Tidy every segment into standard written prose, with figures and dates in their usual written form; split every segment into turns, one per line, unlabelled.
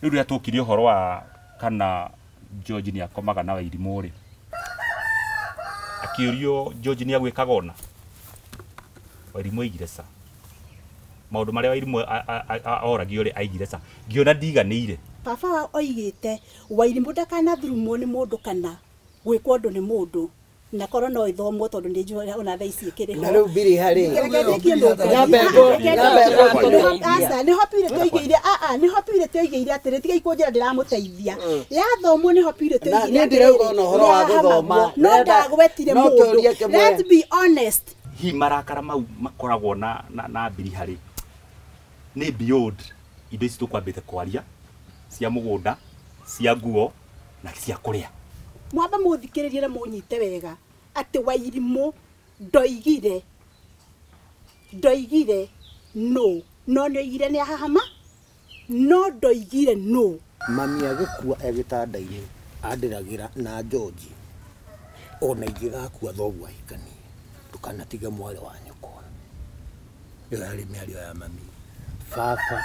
riu ria tukirie horo wa kana George ni akomaga na Wairimũ ri akiurio George ni agwikaga ona Wairimũ aigire ca maundu maria Wairimũ oragio ri aigire ca ngiona ndiganĩire
baba oigite Wairimũ ndakanathurumwo ni mundu kana gwikwo ndu ni mundu na korwo no ithomo tondu ni njua ona thaa ici ikiri
na riu mbiri hari
asa ni hopire toigeire ni hopire toigeire atiri tiga ikunjira ndiramuteithia yathomo ni hopire toigeire
ni ndirauga ona horo wa guthoma
no ndagwetire mundu let's be honest
hi marakara mau makoragwo na mbiri hari ni beyond indo ici tukwambite kwaria cia mugunda cia nguo na cia kuria
mwamba muthikiririe na munyite wega ati Wairimũ ndoigire no nioigire ni ahahama no ndoigire no
mami agikua egitanda-ini andiragira na George ona ingigakua thoguo ahikanie ndukanatige mwari wa nyukwa iyo yari miario ya mami baba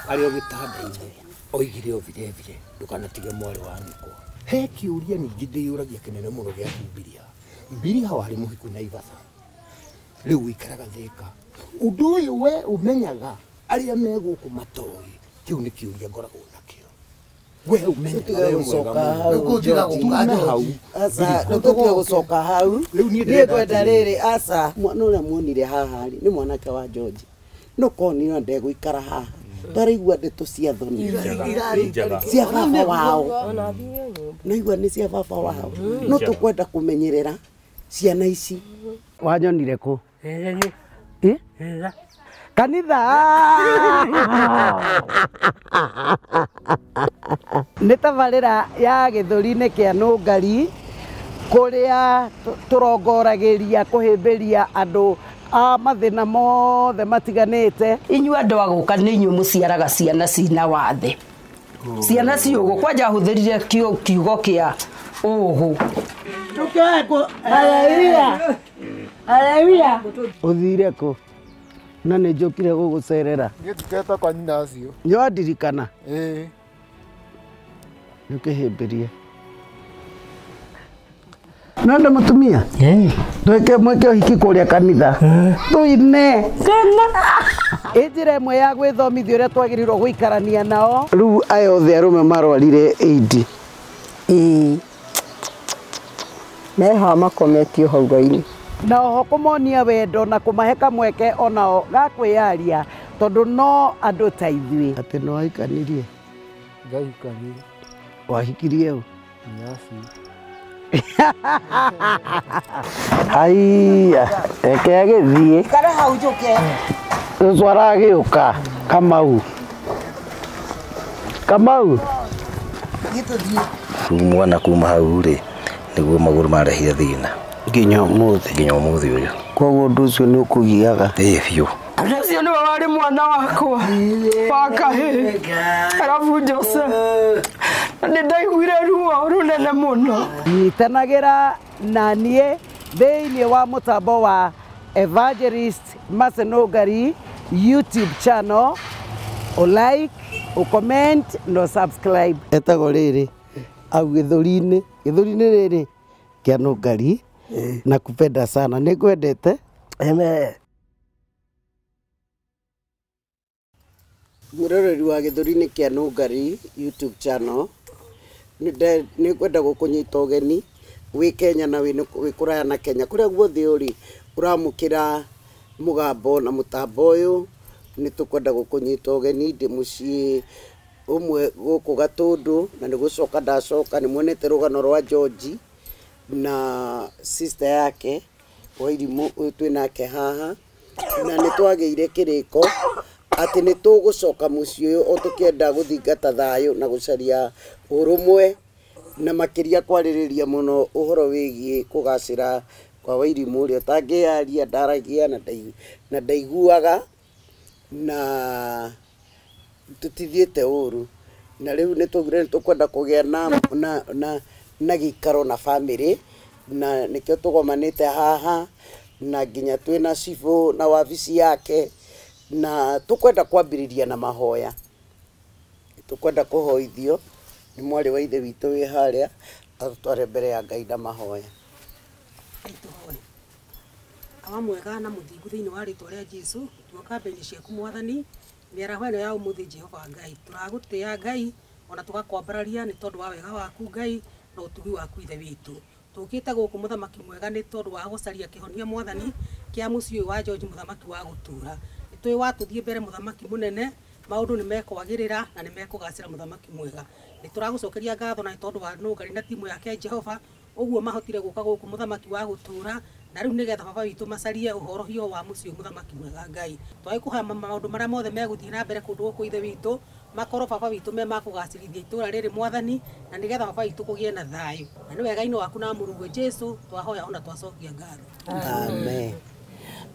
ari o gitanda-ini oigire o vile ndukanatige mwari wa nyukwa he kiuria ningi ndiyuragia kinene muno gia Mbiria wari muhiku na Ivasa riu wikaraga Thika undu uyu we umenyaga aria meguku matoi kiu ni kiuria ngoragwo nakio we umenyaga asa ntutige gucoka hau ni kwenda riri asa mwana uria muonire haha ni mwanake wa George no koni ndegũikara haha taraigua ndeto cia thoni cia baba wao naigua ni cia baba wao no tukwenda kumenyerera ciana ici wanyonire ku kanitha nĩ tabarĩra ya gĩthũri-inĩ kĩa Nũngari kũrĩa tũrongoragĩria kũhĩmbĩria andũ a mathina mothe matiganĩte
inyuĩ andũ a gũka nĩ inyuĩ mũciaraga ciana cina wathe ciana ciũgũ kwanja hũthĩrire kiugo kĩa ũgũ haleluya
ũthire kũ na nĩ njũkire gũgũcerera
Ngĩtukĩte kwa nyina acio
nĩwandirikana nĩũkĩhĩmbĩrie nanda mutumia mweke ũhiki kũrĩa kanitha tũine ĩnjĩra ĩmwe ya gwĩthomithia ũrĩa twagĩrĩirwo gũikarania nao rĩu aya othe arũme marwarire AIDS
meha makometio hau raini
na oho kũmonia wendo na kũmahe kamweke onao ga kwĩyaria tondũ no andũ ta ithuĩ atĩ no wahikanirie
ngahikanirie
wahikirie ũ
nyasi
haiya reke agĩthiĩ
kare hau njuke
ũcio aragĩũka Kamau
mwana kuma hau rĩ nĩguo magũrũ marehire thĩna
nginya ũmũthĩ
ũyũ
koguo ũndũ ũcio nĩ ũkũgiaga
biũ
ũcio nĩwe warĩ mwana wakwa wa kahĩ arabu Jose na nĩ ndaiguire ruo rũnene mũno
nyitanagĩra na niĩ thĩinĩ wa mũtambo wa Evangelist Mercy Nũngari YouTube channel like comment no subscribe etagwo rĩrĩ au gĩthũri-inĩ rĩrĩ kĩa Nũngari na kupenda sana nĩ ngwendete mũroreri wa gĩthũri-inĩ kĩa Nũngari YouTube channel nĩ kwenda gũkũnyita ũgeni wĩ Kenya na wĩ kũraya na Kenya kũrĩa guothe ũrĩ ũramũkĩra mũgambo na mũtambo ũyũ nĩ tũkwenda gũkũnyita ũgeni ndĩ mũciĩ ũmwe gũkũ Gatũndũ na nĩ gũcoka ndacoka nĩ muonete rũgano rwa George na sister yake Wairimũ ũyũ twĩ nake haha na nĩ twagĩire kĩrĩko atĩ nĩ tũgũcoka mũciĩ ũyũ o tũkĩenda gũthingata thayũ na gũcaria ũrũmwe na makĩria kwarĩrĩria mũno ũhoro wĩgiĩ kũgacĩra kwa Wairimũ ũrĩa ũtangĩyaria ndaragia na ndaiguaga na tutithiĩte ũru na rĩu nĩ tũgire nĩ tũkwenda kũgĩa na gĩikaro na family na nĩkĩo tũgomanĩte haha na nginya twĩna cibũ na wabici yake na tũkwenda kwambĩrĩria na mahoya tukwenda kuhoithio ni mwari wa ithe witũ wĩ harĩa atutware mbere ya Ngai na mahoya.
Aituhoe kawa mwega na muthingu thiini wa ritwa ria Jesu tuoka mbere ciaku Mwathani mĩaraho ĩno ya ũmũthĩ Jehova Ngai turagũtĩa Ngai ona tugakwambararia nĩ tondũ wa wega waku Ngai na ũtugi waku ithe witũ tukĩte gũkũ mũthamaki mwega nĩ tondũ wa gũcaria kĩhonia Mwathani kĩa mũciĩ wa George mũthamaki wa gũtura nĩtũĩ watũthiĩ mbere mũthamaki mũnene maũndũ nĩ mekwagĩrĩra na nĩ mekũgacĩra mũthamaki mwega nĩ tũragũcokeria ngatho na tondũ wa Nũngari na timu yake Jehova ũguo mahotire gũka gũkũ mũthamaki wa gũtura na rĩu nĩgetha baba witũ macarie ũhorohio wa mũciĩ mũthamaki mwega Ngai twagĩkũhe maũndũ marĩa mothe megũthiĩ na mbere kũndũ gũkũ ithe witũ makorwo baba witũ me makũgacĩrithia itũra rĩrĩ Mwathani na nĩgetha baba witũ kũgĩe na thayũ na nĩ wega-inĩ waku na Mũrungu Jesu twahoya ona twacokia ngatho.
Amen.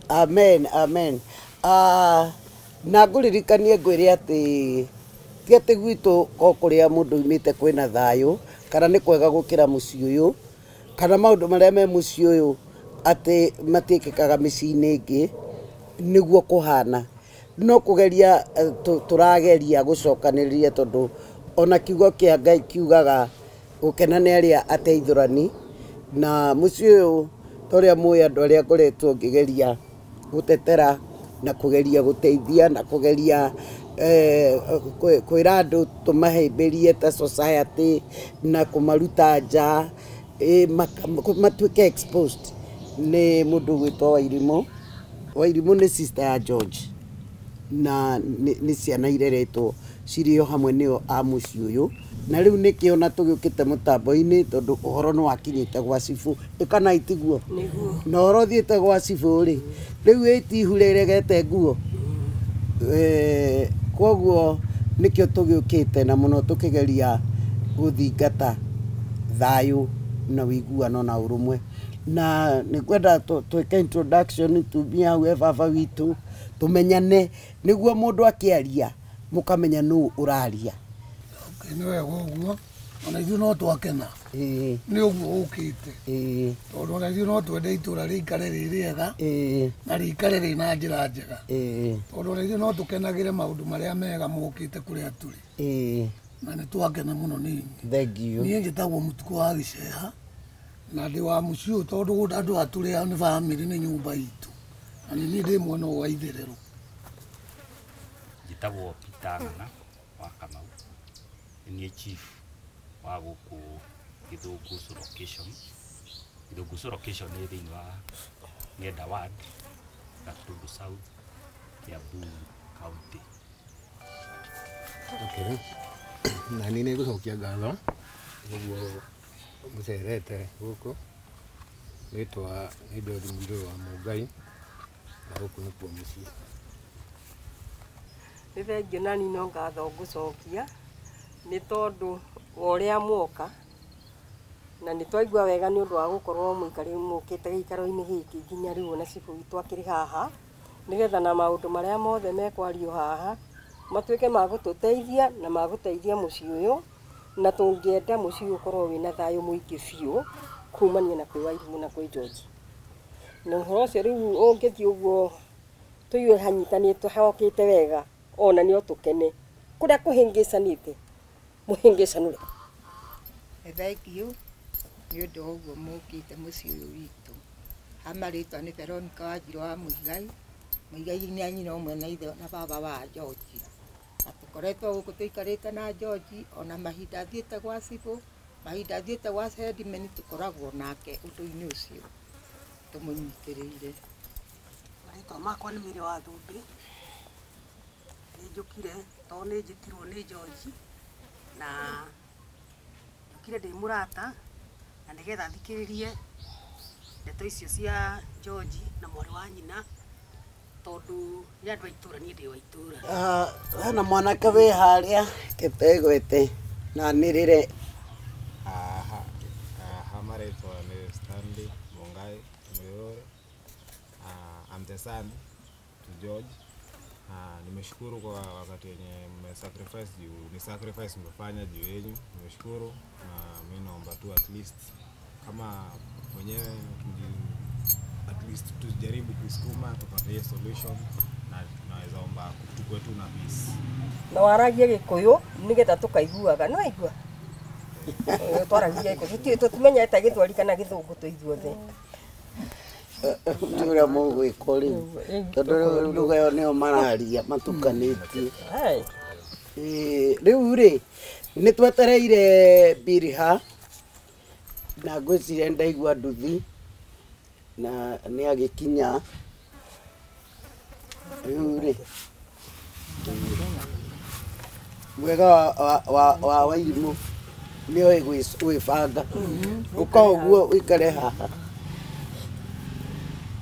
Amen. Amen. Na ngũririkanie ngwĩre atĩ ti atĩ gwitũ o kũrĩa mũndũ umĩte kwĩna thayũ kana nĩ kwega gũkĩra mũciĩ ũyũ kana maũndũ marĩa me mũciĩ ũyũ atĩ matiĩkĩkaga mĩciĩ-inĩ ĩngĩ nĩguo kũhana no kũgeria tũrageria gũcokanĩrĩria tondũ ona kiugo kĩa Ngai kiugaga gũkena nĩ arĩa ateithũrani na mũciĩ ũyũ torĩa mũĩ andũ arĩa ngoretwo ngĩgeria gũtetera na kugeria guteithia na kugeria kwĩra andũ tũmahĩmbĩrie ta society na kũmaruta nja matuĩke exposed nĩ mũndũ gwĩtwo Wairimũ. Wairimũ nĩ sister ya George na nĩ ciana ireretwo cirĩ o hamwe nĩo a mũciĩ ũyũ na rĩu nĩkĩo na tũgĩũkĩte mũtambo-inĩ tondũ ũhoro nĩ wakinyĩte gwa cibũ ĩkana itiguo na ũhoro thiĩte gwa cibũ rĩ rĩu ĩtihu rĩregete nguo koguo nĩkĩo tũgĩũkĩte na mũno tũkĩgeria gũthingata thayũ na wĩiguano na ũrũmwe na nĩkwenda twĩke introduction tumia hau baba witũ tũmenyane nĩguo mũndũ akĩaria mũkamenya nũ ũraria.
Nĩ wega ũguo ona ithuĩ no twakena nĩ ũguo ũkĩte tondũ ona ithuĩ no twende itũra rĩikare rĩ rĩega na rĩikare rĩna njĩra njega tondũ ona ithuĩ no tũkenagĩre maũndũ marĩa mega mokĩte kũrĩa tũrĩ na nĩ twakena mũno nĩ niĩ njĩtagwo Mũtukũ wa Gĩceha na ndĩ wa mũciĩ ũyũ tondũ andũ a tũrĩa nĩ bamĩrĩ nĩ nyũmba itũ na nĩ niĩ ndĩ mwena wa itherero.
Njĩtagwo Peter Ng'ang'a wa Kamau niĩ chief wa gũkũ Gĩthũngũcũ location. Gĩthũngũcũ location nĩ thĩinĩ wa Ng'enda ward Gatundu South Kiambu County.
Okay. Na niĩ nĩ ngũcokia ngatho ũguo mũcerete gũkũ rĩtwa nĩ George Mũirũ wa Mũngai na gũkũ nĩkuo mũciĩ.
Nĩ thengiũ na niĩ no ngatho ngũcokia nĩ tondũ wa ũrĩa muoka na nĩ twaigua wega nĩ ũndũ wa gũkorwo mũkĩte gĩikaro-inĩ gĩkĩ nginya rĩu ona cibũ witũ akĩrĩ haha nĩgetha na maũndũ marĩa mothe mekwario haha matuĩke ma gũtũteithia na ma gũteithia mũciĩ ũyũ na tũngĩenda mũciĩ ũyũ ũkorwo wĩna thayũ mũingĩ biũ kumania na kwĩ Wairimũ na kwĩ George. Na ũhoro ũcio rĩu ũngĩthiĩ ũguo tũigue hanyitanĩtwo hokĩte wega ona nĩ o tũkene kũrĩa kũhĩngĩcanĩte mũhĩngĩcanũre.
Thengiũ nĩ ũndũ wa ũguo mũkĩte mũciĩ ũyũ witũ. Amarĩtwa nĩ Veronica Wanjirũ wa Mũigai. Mũigai nĩ anyina ũmwe na ithe na baba wa George. Na tũkoretwo gũkũ tũikarĩte na George ona mahinda thiĩte gwa cibũ mahinda thiĩte gwa Sedimeni tũkoragwo nake ũndũ-inĩ ũcio tũmũnyitĩrĩire.
Marĩtwa makwa nĩ Mĩrĩ wa Thũmbĩ nĩ njũkire tondũ nĩ njĩtirwo nĩ George na njũkire ndĩ mũrata na nĩgetha thikĩrĩrie ndeto icio cia George na mwarĩ wa nyina tondũ nĩ andũ a itũra niĩ ndĩ wa itũra.
Hena mwanake wĩ harĩa Gĩtegwete na nĩrĩre.
Marĩtwa nĩ Stanley Mũngai Mũyũre. I'm the son to George. Nimeshukuru kwa wakati yenye mmesacrifice juu ni sacrifice mmefanya juu yenu. Nimeshukuru na mimi naomba tu at least kama mwenyewe at least tujaribu kusukuma tupate solution na tunaweza tunaweza omba tukue tu na peace.
Na waragia Gikuyu nigetha tukaiguaga no igua twaragia Gikuyu tutimenya eta Githweri kana Githungu tu ithuothe
Ndura mũgwĩko rĩu tondũ lugha ĩyo nĩyo mararia matukanĩtie. Rĩu rĩ nĩ twetereire Bilha na ngwĩciria ndaigua nduthi na nĩ agĩkinya. Rĩu rĩ wega wa Wairimũ nĩoĩ gwĩbanga ũka ũguo ũikare haha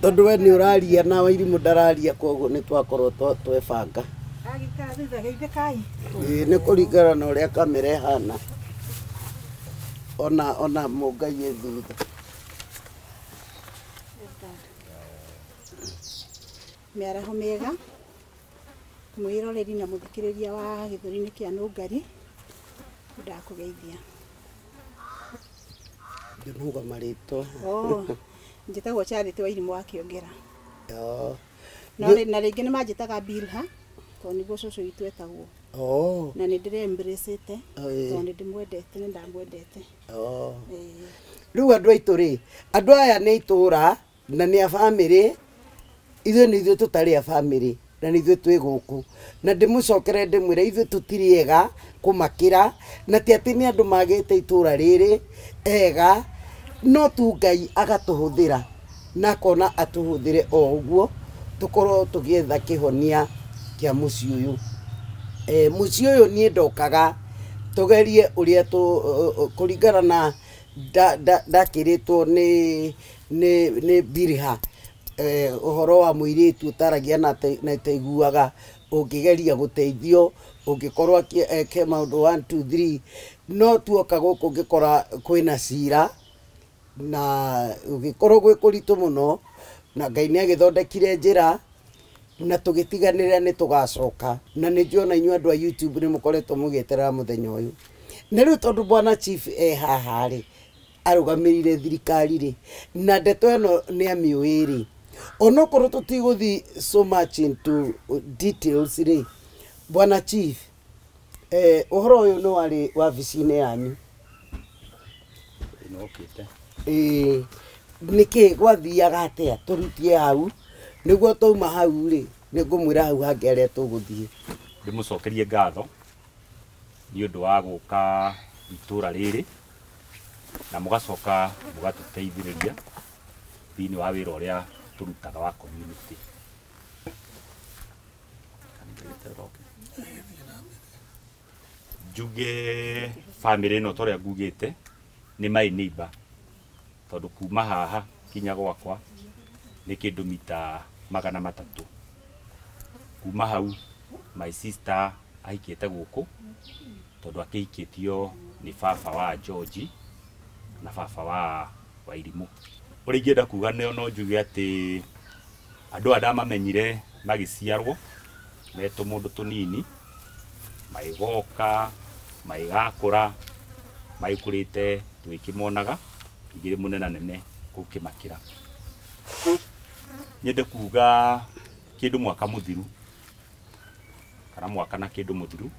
tondũ we nĩ ũraria na Wairimũ ndararia koguo nĩ twakorwo twebanga. Nĩ kũringana na ũrĩa kamera ĩhana ona Mũngai ĩ thutha.
Mĩaraho mĩega mwĩroreri na mũthikĩrĩria wa gĩthũri-inĩ kĩa Nũngari ndakũgeithia.
Ndĩmuga marĩtwa
njĩtagwo Charity Wairimũ wa Kĩongera. Na rĩngĩ nĩ manjĩtaga Bilha tondũ nĩguo cũcũ witũ etagwo. Na nĩ ndĩre-embrace-ĩte tondũ nĩ ndĩmwendete nĩ ndamwendete.
Rĩu andũ aitũ rĩ andũ aya nĩ itũra na nĩ a bamĩrĩ ithuĩ nĩ ithuĩ tũtarĩ a bamĩrĩ na nĩ ithuĩ twĩ gũkũ na ndĩmũcokere ndĩmwĩre ithuĩ tũtirĩ ega kũmakĩra na ti atĩ nĩ andũ magĩte itũra rĩrĩ ega no tu Ngai agatũhũthĩra na akona atũhũthĩre o ũguo tũkorwo tũgĩetha kĩhonia kĩa mũciĩ ũyũ. Mũciĩ ũyũ niĩ ndokaga tũgerie ũrĩa kũringana na ndakĩrĩtwo nĩ Bilha ũhoro wa mũirĩtu ũtaragia na taiguaga ũngĩgeria gũteithio ũngĩkorwo eke maũndũ 1 2 3 no tuoka gũkũ ũngĩkora kwĩna cira na ũgĩkorwo gwĩ kũritũ mũno na Ngai nĩ agĩthondekire njĩra na tũgĩtiganĩra nĩ tũgacoka na nĩ njũona inyuĩ andũ a YouTube nĩ mũkoretwo mũgĩeterera mũthenya ũyũ. Na rĩu tondũ Bwana Chief haha rĩ arũgamĩrĩire thirikari rĩ na ndeto ĩno nĩ amĩũĩ rĩ onokorwo tũtigũthiĩ so much into details rĩ Bwana Chief ũhoro ũyũ nĩ warĩ wabici-inĩ yanyu. Nĩkĩ gwathiaga atĩa tũrutie hau nĩguo twauma hau rĩ nĩ ngũmwĩra hau hangĩ arĩa tũgũthiĩ.
Ndĩmũcokerie ngatho nĩ ũndũ wa gũka itũra rĩrĩ na mũgacoka mũgatũteithĩrĩria thĩinĩ wa wĩra ũrĩa tũrutaga wa community. Njuge family ĩno torĩa ngugĩte nĩ my neighbor tondũ kuma haha kinya gwakwa nĩ kĩndũ mita 300. Kuma hau my sister ahikĩte gũkũ tondũ akĩhikĩtio nĩ baba wa George na baba wa Wairimũ. Ũrĩa ingĩenda kuga no njuge atĩ andũ aya ndamamenyire magĩciarwo me tũmũndũ tũnini magĩgoka magĩgakũra magĩkũrĩte twĩkĩmonaga igĩrĩ mũnena nene kũu Kĩmakĩra. Nyende kuga kĩndũ mwaka mũthiru kana mwaka na kĩndũ mũthiru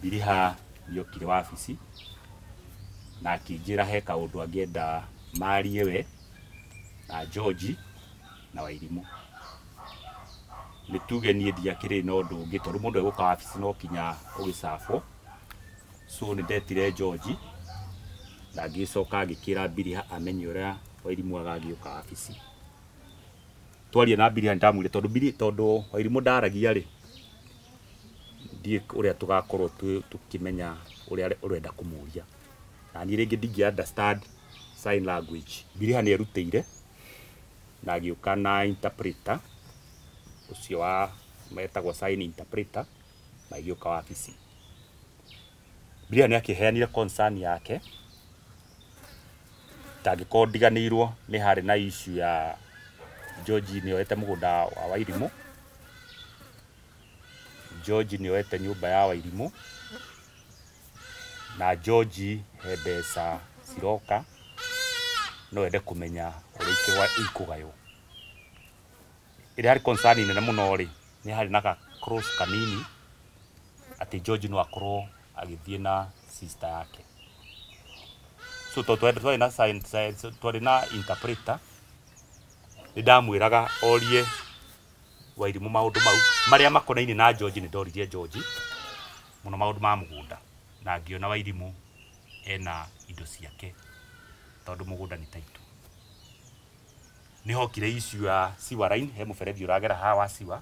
Bilha nĩokire wabici na akĩnjĩra he kaũndũ angĩenda marie we na George na Wairimũ. Nĩ tuge niĩ ndiakĩrĩ na ũndũ ũngĩ tondũ mũndũ egũka wabici no kinya ũgĩcabwo. So nĩ ndetire George na ngĩcoka ngĩkĩra Bilha amenye ũrĩa Wairimũ agagĩũka wabici. Twaria na Bilha ndamwĩre tondũ Wairimũ ndaragia rĩ ndiĩ ũrĩa tũgakorwo tũkĩmenya ũrĩa ũrenda kũmũria na niĩ rĩngĩ ndingĩ understand sign language. Bilha nĩ erutĩire na agĩũka na interpreter ũcio wa metagwo sign interpreter na agĩũka wabici. Bilha nĩ akĩheanire concern yake tangĩkorwo ndiganĩirwo nĩ harĩ na issue ya George nĩoete mũgũnda wa Wairimũ. George nĩoete nyũmba ya Wairimũ na George he mbeca ciroka no ende kũmenya ũrĩa ikũgaywo. Ĩrĩa harĩ concern nene mũno rĩ nĩ harĩ na ka cross kanini atĩ George no akorwo agĩthiĩ na sister yake. So twarĩ na interpreter, nĩ ndamwĩraga orie Wairimu maũndũ mau marĩa makonainie na George. Nĩ ndoririe George mũno maũndũ ma mũgũnda, na ngĩona Wairimu ena indo ciake tondũ mũgũnda nĩ taitũ. Nĩ hokire issue ya sewer line, he mũberethi ũragera haha wa sewer,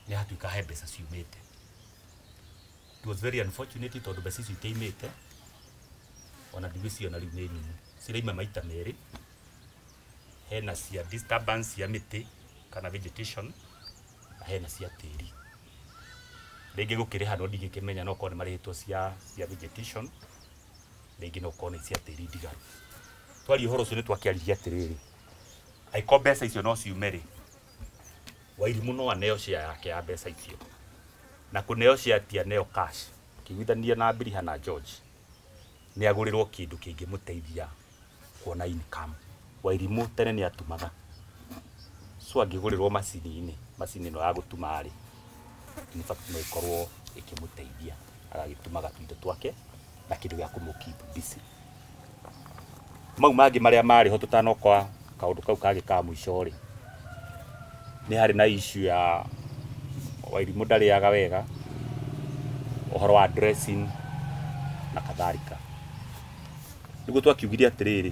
nĩ hatuĩka he mbeca ciumĩte. It was very unfortunate tondũ mbeca icio itaimĩte, ona ndigwĩciona rĩu nĩ nini, ciraima maita merĩ. Hena cia disturbance cia mĩtĩ kana vegetation, na hena cia tĩri. Rĩngĩ gũkĩrĩha no ndigĩkĩmenya no korwo nĩ marĩhĩtwo cia vegetation, rĩngĩ no korwo nĩ cia tĩri ndigaru. Twaria ũhoro ũcio nĩ twakĩaririe atĩrĩrĩ, angĩkorwo mbeca icio no ciume-rĩ, Wairimu no aneo share yake ya mbeca icio, na kũneo share ti aneo cash. Kĩiguithania na Mbiriha na George nĩ agũrĩrwo kĩndũ kĩngĩmũteithia kuona income. Wairimu tene nĩ atumaga, so angĩgũrĩrwo macini ĩno ya gũtuma-rĩ, in fact no ĩkorwo ĩkĩmũteithia, agagĩtumaga tũindo twake na kĩndũ gĩa kũmũ-keep busy. Mau mangĩ marĩa marĩho tũtanoka kaũndũ kau kangĩ ka mũico-rĩ, nĩ harĩ na issue ya Wairimu ndarĩaga wega, ũhoro wa dressing na kadhalika. Nĩguo twakiugire atĩrĩrĩ,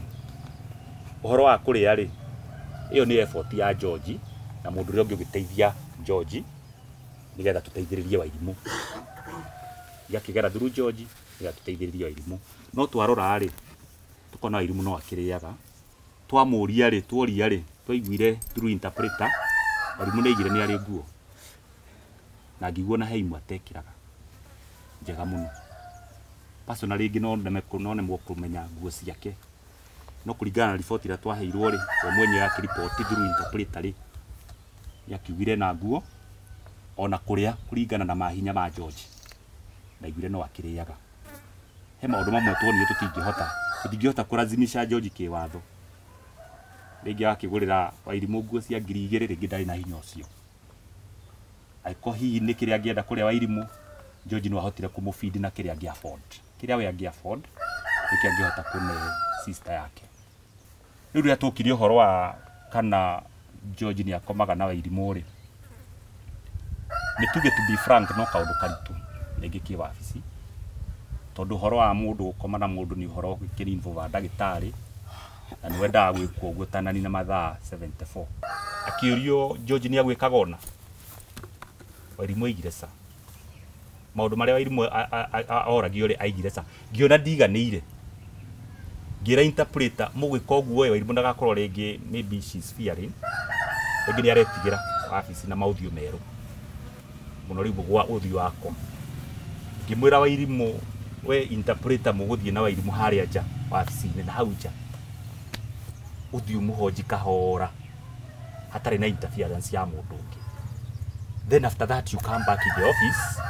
ũhoro wa kũrĩa-rĩ, ĩyo nĩ effort ya George na mũndũ ũrĩa ũngĩ ũgĩteithia George nĩgetha tũteithĩrĩrie Wairimu. Igakĩgera through George nĩgetha tũteithĩrĩrie Wairimu. No twarora-rĩ, tũkona Wairimu no akĩrĩaga. Twamũria-rĩ, tworia-rĩ, twaiguire through interpreter, Wairimu nĩ aigire nĩ arĩ nguo, na ngĩiguo na he imwe atekĩraga njega mũno. Personally rĩngĩ no nemwo kũmenya nguo ciake, no kũringana na riboti ĩrĩa twaheirwo-rĩ, we mwenyewe akĩriboti through interpreter-rĩ, nĩakiugire na nguo ona kũrĩa kũringana na mahinya ma George, na aiguire no akĩrĩaga. He maũndũ mamwe tuonire tũtingĩhota kũrazimisha George kĩwatho. Rĩngĩ akĩgũrĩra Wairimu nguo cia 2,000, rĩngĩ ndarĩ na hinya ũcio. Angĩkorwo hihi nĩ kĩrĩa angĩenda kũrĩa Wairimu, George no ahotire kũmũfeed na kĩrĩa angĩ-afford. Kĩrĩa we angĩ-afford nĩkĩo angĩhota kũne sister yake. Rĩu rĩrĩa tũkirie ũhoro wa kana George nĩ akomaga na Wairimu-rĩ, nĩ tuge to be frank, no kaũndũ karitũ rĩngĩ kĩ-wabici, tondũ ũhoro wa mũndũ gũkoma na mũndũ nĩ ũhoro ũkĩrinvolve ndagĩtarĩ, na nĩ wendaga gwĩkwo ũguo tanani na mathaa 74. Akĩũrio George nĩ agwĩkaga ona, Wairimu aigire ca. Maũndũ marĩa Wairimu oragio-rĩ aigire ca. Ngĩona ndiganĩire, ngĩra interpreter mũgwĩka ũguo Wairimu ndagakorwo rĩngĩ maybe she's fearing, rĩngĩ nĩ aretigĩra wabici na maũthiũ merũ mũno rĩu gwa ũthiũ wakwa. Ngĩmwĩra Wairimu, we interpreter mũgũthiĩ na Wairimu harĩa nja wabici-inĩ na hau nja, ũthiũ mũhonji kahora hatarĩ na interference ya mũndũ ũngĩ. Then after that you come back in the office,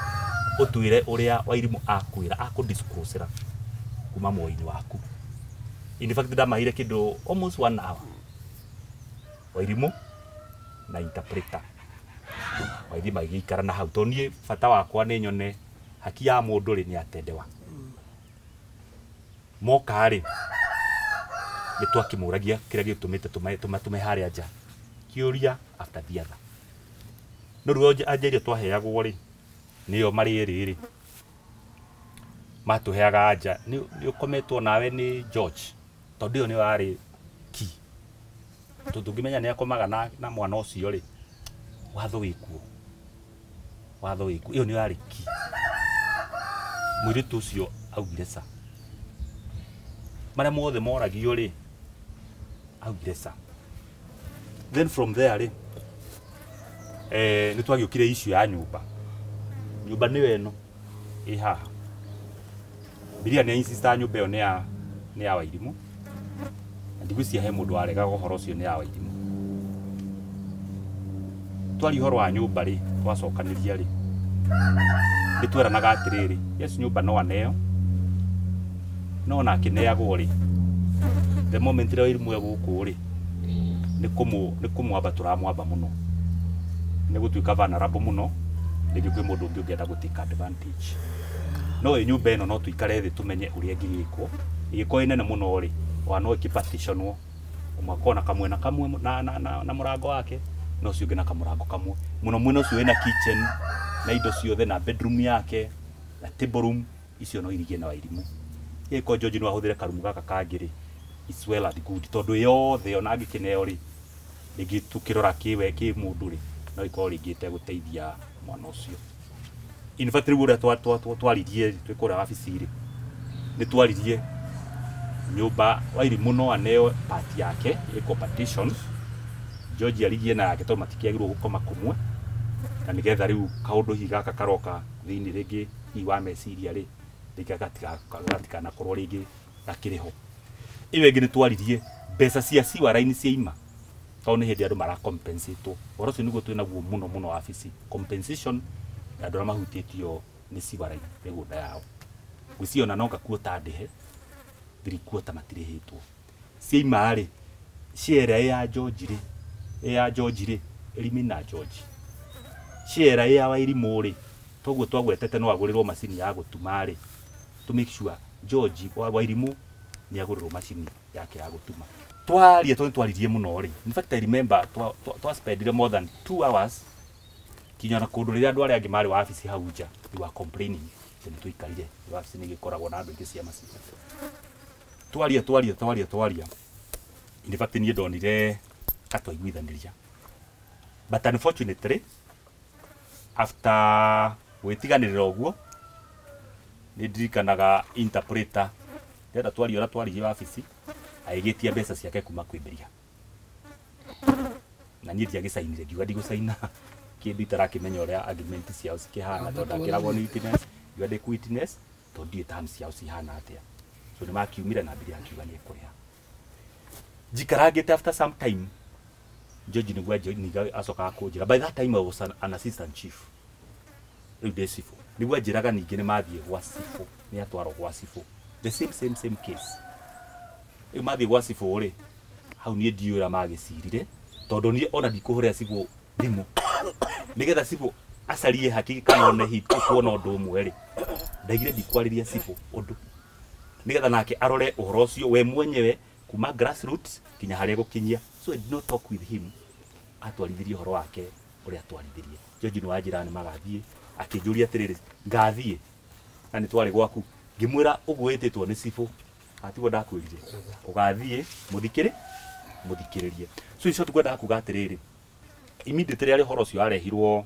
ũtwĩre ũrĩa Wairimu akwĩra, akũdisclosera kuma moyo-inĩ waku. In fact ndamahire kĩndũ almost 1 hour, Wairimu na interpreter Wairimu magĩikara na hau, tondũ niĩ bata wakwa nĩ nyone haki ya mũndũ-rĩ nĩ atendewa. Moka-rĩ, nĩ twakĩmũragia kĩrĩa gĩtũmĩte tũmatume harĩa nja, kĩũria after the other. No rĩu anja iria twaheagwo-rĩ, nĩyo marĩ erĩ-rĩ, matũheaga anja, nĩ ũkometwo nawe nĩ George, tondũ ĩyo nĩyo yarĩ ki. Tondũ tũngĩmenya nĩ akomaga na mwana ũcio-rĩ, watho wĩkuo, ĩyo nĩyo yarĩ ki. Mũirĩtu ũcio augire ca. Marĩa mothe moragio-rĩ, augire ca. Then from there-rĩ, nĩ twagĩũkire issue ya nyũmba. Nyũmba nĩyo ĩno ĩ haha. Mbiriha nĩ insista nyũmba ĩyo nĩ ya Wairimu, na ndigwĩciria he mũndũ waregaga ũhoro ũcio nĩ ya Wairimu. Twaria ũhoro wa nyũmba-rĩ, twacokanĩria-rĩ, nĩ tweranaga atĩrĩrĩ, yes nyũmba no aneo, no na akĩneagwo-rĩ, the moment ĩrĩa Wairimu egũkũ-rĩ, nĩ kũmwamba tũramwamba mũno. ne gutuika vulnerable muno rĩngĩ kwĩ mũndũ ũngĩ ũngĩenda gũtake advantage no nyũmba ĩno no tuikare thĩ tumenye ũrĩa ĩngĩgĩkwo ĩgĩkorwo ĩnene mũno rĩ no ĩkĩpartitionwo ũmwe akona kamwe na kamwe na mũrango wake no ũcio ũngĩ na kamũrango kamwe mũno mwena ũcio wĩna kitchen na indo ciothe na bedroom yake na table room icio no irigie na wairimũ ĩko George no ahũthĩre karumu gaka kangĩ rĩ is well and good tondũ yothe ona angĩkĩneo rĩ rĩngĩ tukĩrora kĩ mũndũ rĩ no ikorwo rĩngĩ itegũteithia mwana ũcio in fact rĩu ũrĩa twaririe twĩkũrĩa wabici rĩ nĩ twaririe nyũmba wairimũ no aneo part yake ĩko partition George arigie na yake tondũ matikĩagĩrwo gũkoma kũmwe na nĩgetha rĩu kaũndũ hihi gaka karoka thĩinĩ rĩngĩ hihi wa meciria rĩ rĩngĩ gatikanakorwo rĩngĩ gakĩrĩho ĩyo ĩngĩ nĩ twaririe mbeca cia ciwara-inĩ ciaima tondũ nĩ hĩndĩ andũ maracompensatwo ũhoro ũcio nĩguo twĩnaguo mũno wabici compensation ya andũ arĩa mahutĩtio nĩ ciwara-inĩ mĩgũnda yao ngwĩciona no ngakuota ndĩhe 3 quarter matirĩhĩtwo ciaima rĩ share ya George rĩ elimi na George share ya wairimũ rĩ toguo twagwetete no agũrĩrwo macini ya gũtuma rĩ to make sure George wairimũ nĩ agũrĩrwo macini yake ya gũtuma twaria twaririe mũno rĩ in fact I remember spendire more than 2 hours kinya na kũndũ rĩrĩa andũ arĩa angĩ marĩ wabici hau nja they were complaining nĩ tũikarire wabici nĩ gĩkoragwo na andũ aingĩ cia macini twaria in fact niĩ ndonire katwaiguithanĩria but unfortunately after gwĩtiganĩrĩra ũguo nĩ ndirikanaga interpreter ndenda twaria ũrĩa twaririe wabici aigĩtie mbeca ciake kuma kwĩmberia na niĩ ndiagĩcainire ngiuga ndigũcaina kĩndũ itarakĩmenya ũrĩa agreement ciao cikĩhana tondũ ndakĩragwo nĩ witness ngiuga ndĩ witness tondũ ndiĩ terms ciao cihana atĩa so nĩ makiumire na mbere akiuga nĩ ekũrĩha njikarangĩte after some time George nĩguo acokaga kũnjĩra by that time I was an assistant chief rĩu ndĩ cibũ nĩguo anjĩraga ningĩ nĩ mathiĩ gwa cibũ nĩ atwarwo gwa cibũ the same case rĩu mathiĩ gwa cibũ rĩ hau niĩ ndiũĩ ũrĩa magĩcirire tondũ niĩ ona ndikũhũrĩra cibũ thimũ nĩgetha cibũ acarie hakiki kana one hitu kuona ũndũ ũmwe rĩ ndaigire ndikwarĩria cibũ ũndũ nĩgetha nake arore ũhoro ũcio we mwenyewe kuma grassroots kinya harĩa gũkinyia so I did not talk with him atwarithirie ũhoro wake ũrĩa atwarithirie George nĩ wanjĩra nĩ magathiĩ akĩnjũria atĩrĩrĩ ngathiĩ na nĩ twarĩ gwaku ngĩmwĩra ũguo wĩtĩtwo nĩ cibũ atiguo ndakwĩrire ũgathiĩ mũthikĩrĩrie so icio tũkwendaga kuga atĩrĩrĩ immediately rĩrĩa ũhoro ũcio warehirwo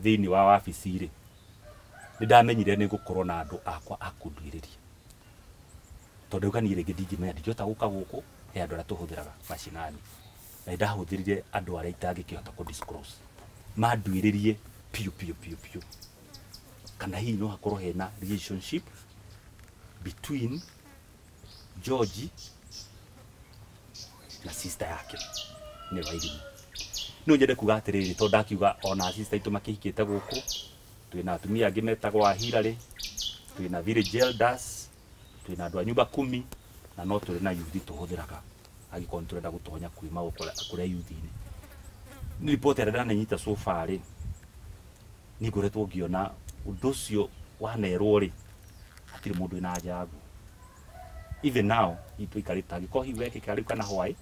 thĩinĩ wa wabici rĩ nĩ ndamenyire nĩ gũkorwo na andũ akwa akũnduĩrĩria tondũ ũkaniĩ rĩngĩ ndingĩmenya ndingĩhota gũka gũkũ he andũ arĩa tũhũthĩraga macinani na ndahũthĩrire andũ arĩa itangĩkĩhota kũ-disclose manduĩrĩrie piũ kana hihi no hakorwo hena relationship between George na sister yake nĩ wairimũ no nyende kuga atĩrĩrĩ tondũ ndakiuga ona sister itũ makĩhikĩte gũkũ twĩna atumia angĩ metagwo Ahira rĩ twĩna village elders twĩna andũ a nyumba 10 na no tũrĩ na youth tũhũthĩraga agĩkorwo tũrenda gũtonya kuuma kũrĩa youth-inĩ nĩ report ĩrĩa ndananyita so far rĩ nĩ ngoretwo ngĩona ũndũ ũcio wanerwo rĩ hatirĩ mũndũ wĩna njagu even now itũikarĩte angĩkorwo hihi wekĩka rĩu kana hwaĩ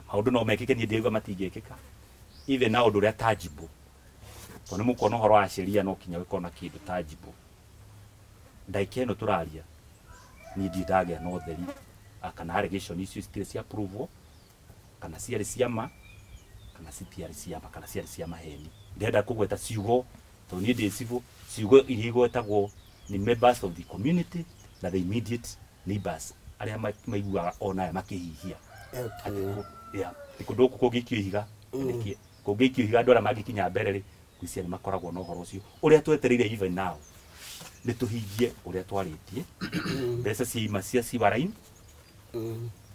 maũndũ no mekĩke niĩ ndiauga matingĩkĩka even now ũndũ ũrĩa tangible tondũ nĩ mũkona ũhoro wa sheria no kinya gĩkorwo na kĩndũ tangible ndagĩka ĩno tũraria niĩ ndirĩ ndagĩa na ũtheri kana allegation icio citirĩ cia approval kana ciarĩ cia ma kana citiarĩ cia ma kana ciarĩ cia maheni ndĩrenda kũgweta ciugo tondũ niĩ ndĩ civil ciugo iria igwetagwo nĩ members of the community na the immediate neighbors arĩa maiguaga ona aya makĩhihia kũndũ gũkũ kũngĩikio ihiga kũngĩikio ihiga andũ arĩa mangĩkinya mbere rĩ ngwĩciria nĩ makoragwo na ũhoro ũcio ũrĩa twetereire even now nĩ tũhingie ũrĩa twarĩtie mbeca ciaima cia ciwara-inĩ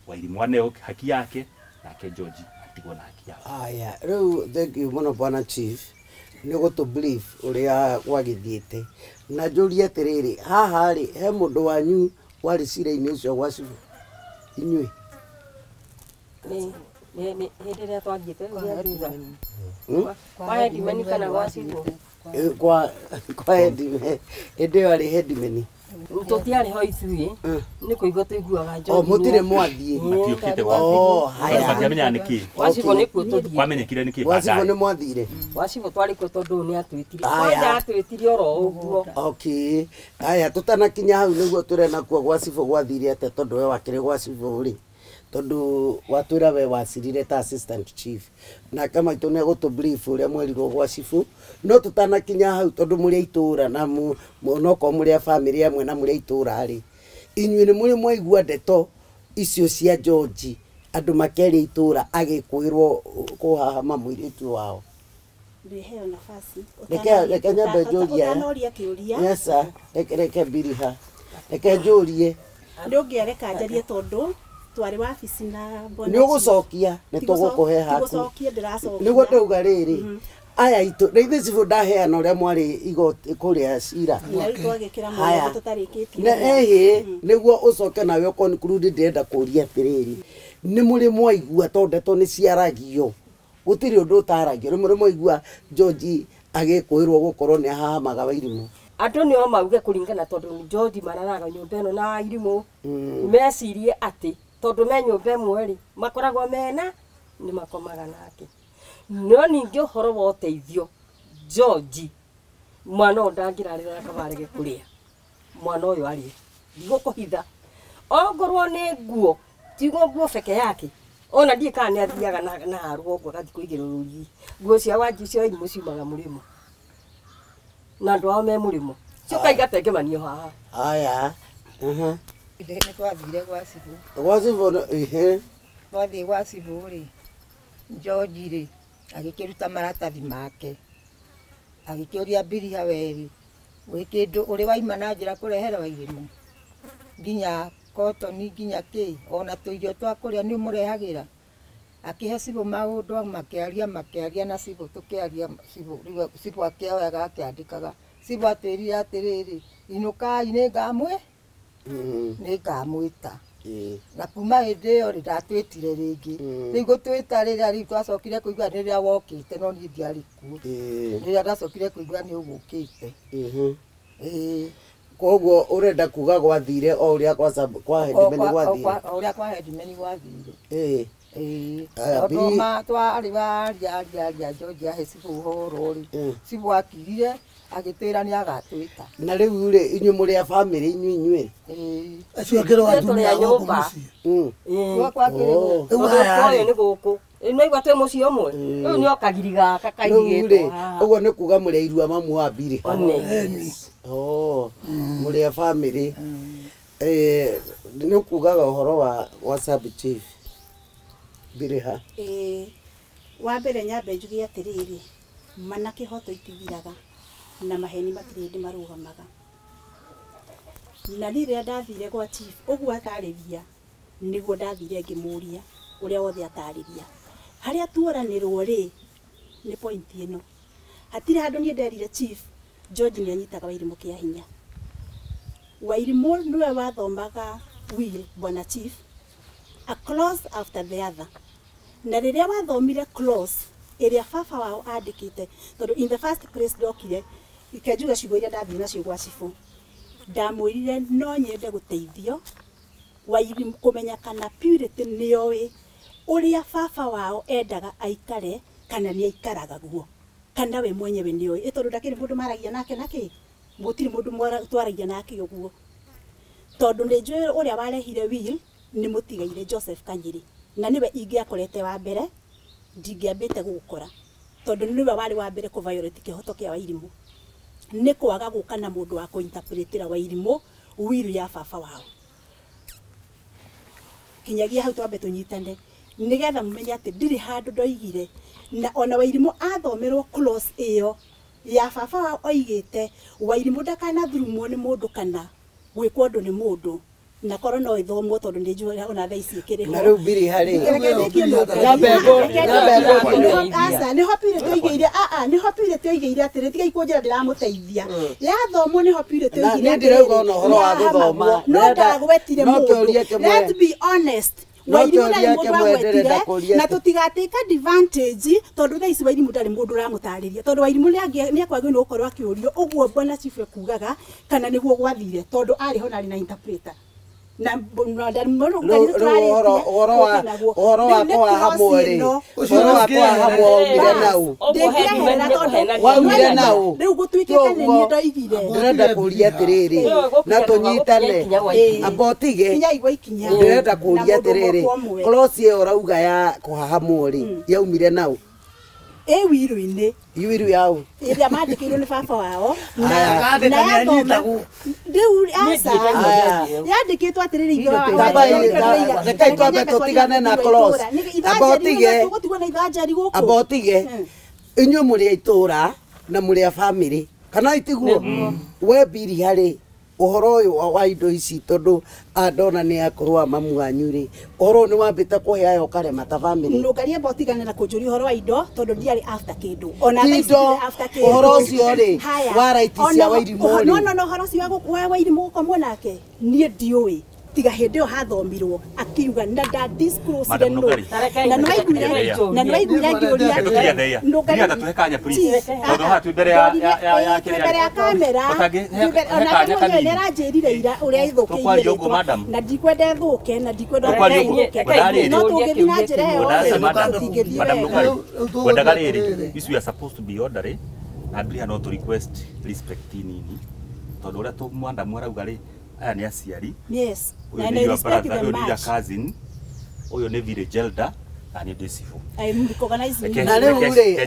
wairimũ aneo haki yake nake George atigwo na haki yake
rĩu thank you mũno bwana chief nĩ gũtũ brief ũrĩa gwagĩthiĩte na njũrie atĩrĩrĩ haha rĩ he mũndũ wanyu warĩ cira-inĩ ũcio gwa cibũ inyuĩ
Hĩndĩ ĩrĩa twathiĩte kwa Headman kana gwa Cibũ?
Kwa Headman. Hĩndĩ ĩyo arĩ Headman.
Tũtiarĩ ho ithuĩ, nĩ kũigua tũiguaga Njogu.
Mũtirĩ mwathiĩ.
Matiũkĩte
haya.
Matiamenya nĩkĩ.
Gwa Cibũ nĩkuo tũthiĩ.
Kwamenyekire nĩkĩ
Gwa Cibũ nĩ mwathire.
Gwa Cibũ twarĩ kuo tondũ nĩ atwĩtire. Kwanja atwĩtire oro ũguo.
Okay. Haya tutanakinya hau nĩguo tũrena kuo Gwa Cibũ gwathire atĩa tondũ we wakĩrĩ Gwa Cibũ rĩ. Tondu watwira we wacirire ta assistant chief na kama itu ne gutu brief uria mwerirwo Gwa Cibũ no tutanakinya hau tondu muri itura na no ko muri family amwe na muri itura ri inyuĩ nĩ muri mwaigua ndeto icio cia George andu makeri itura agikwirwo kuhahama mwiritu wao
Ndiheo nafasi.
Reke nyambe George
Utanoria kiuria.
Yes sir. Reke biriha. Reke George.
Ndũngĩareka njarie tondu twari wabici na
bona. Nĩ ũgũcokia nĩ tũgũkũhe haku.
Tũgũcokia ndĩracokia.
Nĩguo ndauga rĩrĩ. Aya itũ rĩithĩ Cibũ ndaheana ũrĩa mwarĩ igoti kũrĩa cira.
Haya.
Nĩguo ũcoke nawe ũkonclude ndĩrenda kũria atĩrĩrĩ. Nĩ mũrĩ mwaigua tondũ ndeto nĩ ciaragio. Gũtirĩ ũndũ ũtaragio. Nĩ mũrĩ mwaigua George agĩkwĩrwo gũkorwo nĩ ahahamaga Wairimũ.
Andũ nĩo mauge kũringana tondũ George mararaga nyũmba ĩno na Wairimũ. Mecirie atĩ tondu me nyũmba ĩmwe rĩ makoragwo mena nĩ makomaga nake. No ningĩ ũhoro wa ũteithio George mwana ũyũ ndangĩrarĩra kabarege kũrĩa. Mwana ũyũ arĩ ndigũkũhitha. Ongorwo nĩ nguo tigo nguo peke yake. Ona ndiĩ kana nĩ athiaga na haruo ũguo gathi kũigĩrwo rũri. Nguo cia Wanji cio Wairimũ ciumaga mũrĩmo. Na andũ ao me mũrĩmo. Cioka igatengemanio haha.
Haya.
Nĩ twathire Gwa Cibũ.
Gwa Cibũ
Twathiĩ Gwa Cibũ rĩ George rĩ agĩkĩruta maratathi make. Agĩkĩũria Biriha weri wĩ kĩndũ ũrĩ waima na njĩra kũrehera Wairimũ. Nginya kotoni nginya kĩ ona tũirio twa kũrĩa nĩ mũrehagĩra. Akĩhe Cibũ maũndũ makĩaria na Cibũ tũkĩaria Cibũ akĩoyaga akĩandĩkaga. Cibũ atwĩrire atĩrĩrĩ inũkai nĩ ngamwĩta. Na kuma hĩndĩ ĩyo rĩ ndatwĩtire rĩngĩ. Rĩu gũtwĩta rĩrĩa twacokire kũigua rĩrĩa wokĩte no niĩ ndiarĩ kuo. Rĩrĩa ndacokire kũigua nĩ ũgũkĩte.
Koguo ũrenda kuga gwathire o ũrĩa kwa Headman gwathire.
O ũrĩa kwa Headman gwathire. Tondũ twarĩ waria George ahe Cibũ ũhoro rĩ. Cibũ akirire agĩtwĩra nĩ agatwĩta. Na
rĩu rĩ inyuĩ mũrĩ a family inyuĩ.
Acio akĩrwo atumia gũkũ mũciĩ.
Gwakwa akĩrĩ ũyũ nĩ gũkũ. Nĩ igua twĩ mũciĩ ũmwe. Rĩu nĩ okagiri gaka kaigĩtwo haha.
Ũguo nĩ kuga mũrĩ airua mamu wa Mbirĩ. Mũrĩ a family. Nĩ kugaga ũhoro wa sub chief Mbirĩha.
Wa mbere nyambe njuge atĩrĩrĩ mana kĩhoto itigiraga na maheni matirĩ hĩndĩ marũgamaga. Na rĩrĩa ndathire gwa chief ũguo atarĩria nĩguo ndathire ngĩmũria ũrĩa wothe atarĩria. Harĩa tuoranĩrwo rĩ nĩ point ĩno. Hatirĩ handũ niĩ nderire chief George nĩ anyitaga Wairimũ kĩa hinya. Wairimũ nĩwe wathomaga will bwana chief a clause after the other. Na rĩrĩa wathomire clause ĩrĩa baba wao andĩkĩte tondũ in the first place ndokire ikenjuga ciugo iria ndathiĩ nacio Gwa Cibũ. Ndamwĩrire no nyende gũteithio Wairimũ kũmenya kana Purity nĩoĩ ũrĩa baba wao endaga aikare kana nĩ aikaraga guo. Kana we mwenyewe nĩoĩ. Tondũ ndakĩrĩ mũndũ maragia nake nakĩ. Gũtirĩ mũndũ twaragia nake ũguo. Tondũ nĩ njũĩ ũrĩa warehire will nĩ mũtigaire Joseph Kanyiri. Na niwe ingĩakorete wa mbere ndingĩambĩte gũkora. Tondũ niwe warĩ wa mbere kũ violate kĩhoto kĩa Wairimũ. Nĩ kwaga gũka na mũndũ wa kũinterpretera Wairimũ will ya baba wao. Kinyagia hau twambe tũnyitane nĩgetha mũmenye atĩ ndirĩ handũ ndoigire na ona Wairimũ athomerwo clause ĩyo ya baba wao oigĩte Wairimũ ndakanathurumwo nĩ mũndũ kana gwĩkwo ũndũ nĩ mũndũ. Na korwo no ithomwo tondũ nĩ njũĩ ona thaa ici ĩkĩrĩ ho.
Na rĩu Mbirĩha rĩ.
Nĩho Purity oigĩire nĩho Purity oigĩire atĩrĩ tiga ikũnjĩra ndĩramũteithia. Yathomwo nĩho Purity oigĩire.
Nĩ ndĩrauga ona ũhoro wa gũthoma.
No ndagwetire mũndũ. Let's be honest. Wairimu ndari mundu amwetire na tutigateka advantage tondu tha ici Wairimu ndari mundu ramutariria tondu Wairimu ni akwagio no korwa akiurio uguo Bwana Chief kugaga kana niguo gwathire tondu ari ho nari na interpreter na ndari mundu
oro wa hamwe nau waumire nau
riu gutwikite ni ndoigire
ndĩrenda kũria atĩrĩrĩ na tũnyitane abotige ndĩrenda kũria atĩrĩrĩ klosi ĩyo ũrauga ya kũhahamwo rĩ yaumire nau
wiru-inĩ
wiru yao
ĩrĩa mandĩkĩirwo nĩ baba wao na rĩu aca yandĩkĩtwo atĩrĩrĩ
ithe twambe tũtigane na klosi
tũgũtigwo na ithanjari gũkũ
abotige inyuĩ mũrĩ a itũra na mũrĩ a bamĩrĩ kana itiguo we Bili harĩ uhoro uyu wa indo ici tondu andona ni akorwa mamu wanyu ri uhoro ni wambite kuheayo karema ta family
nukaria botiganira kunjuri uhoro wa indo tondu ndiari after kindu ona after kindu
uhoro ucio ri wa right cia Wairimu ri
no uhoro ucio wa Wairimu gukomwo nake nie ndiui tiga hindi yo hathomirwo akiuga na da disclose the no na no aiguira ngiuria
ndukaria tuhekanya please tondu hatu mbere ya
kamera ona ni ranjirire ira uria ithukiire na ndikwenda thuke na ndikwenda no tungithii na njira yo
wendaga riri isu are supposed to be orderly na Bili no to request respect nini tondu uria tumwanda mwarauga ri aya ni aciari
yes
na ni respect them much cousin uyo ni village elder na ni Desifu
organize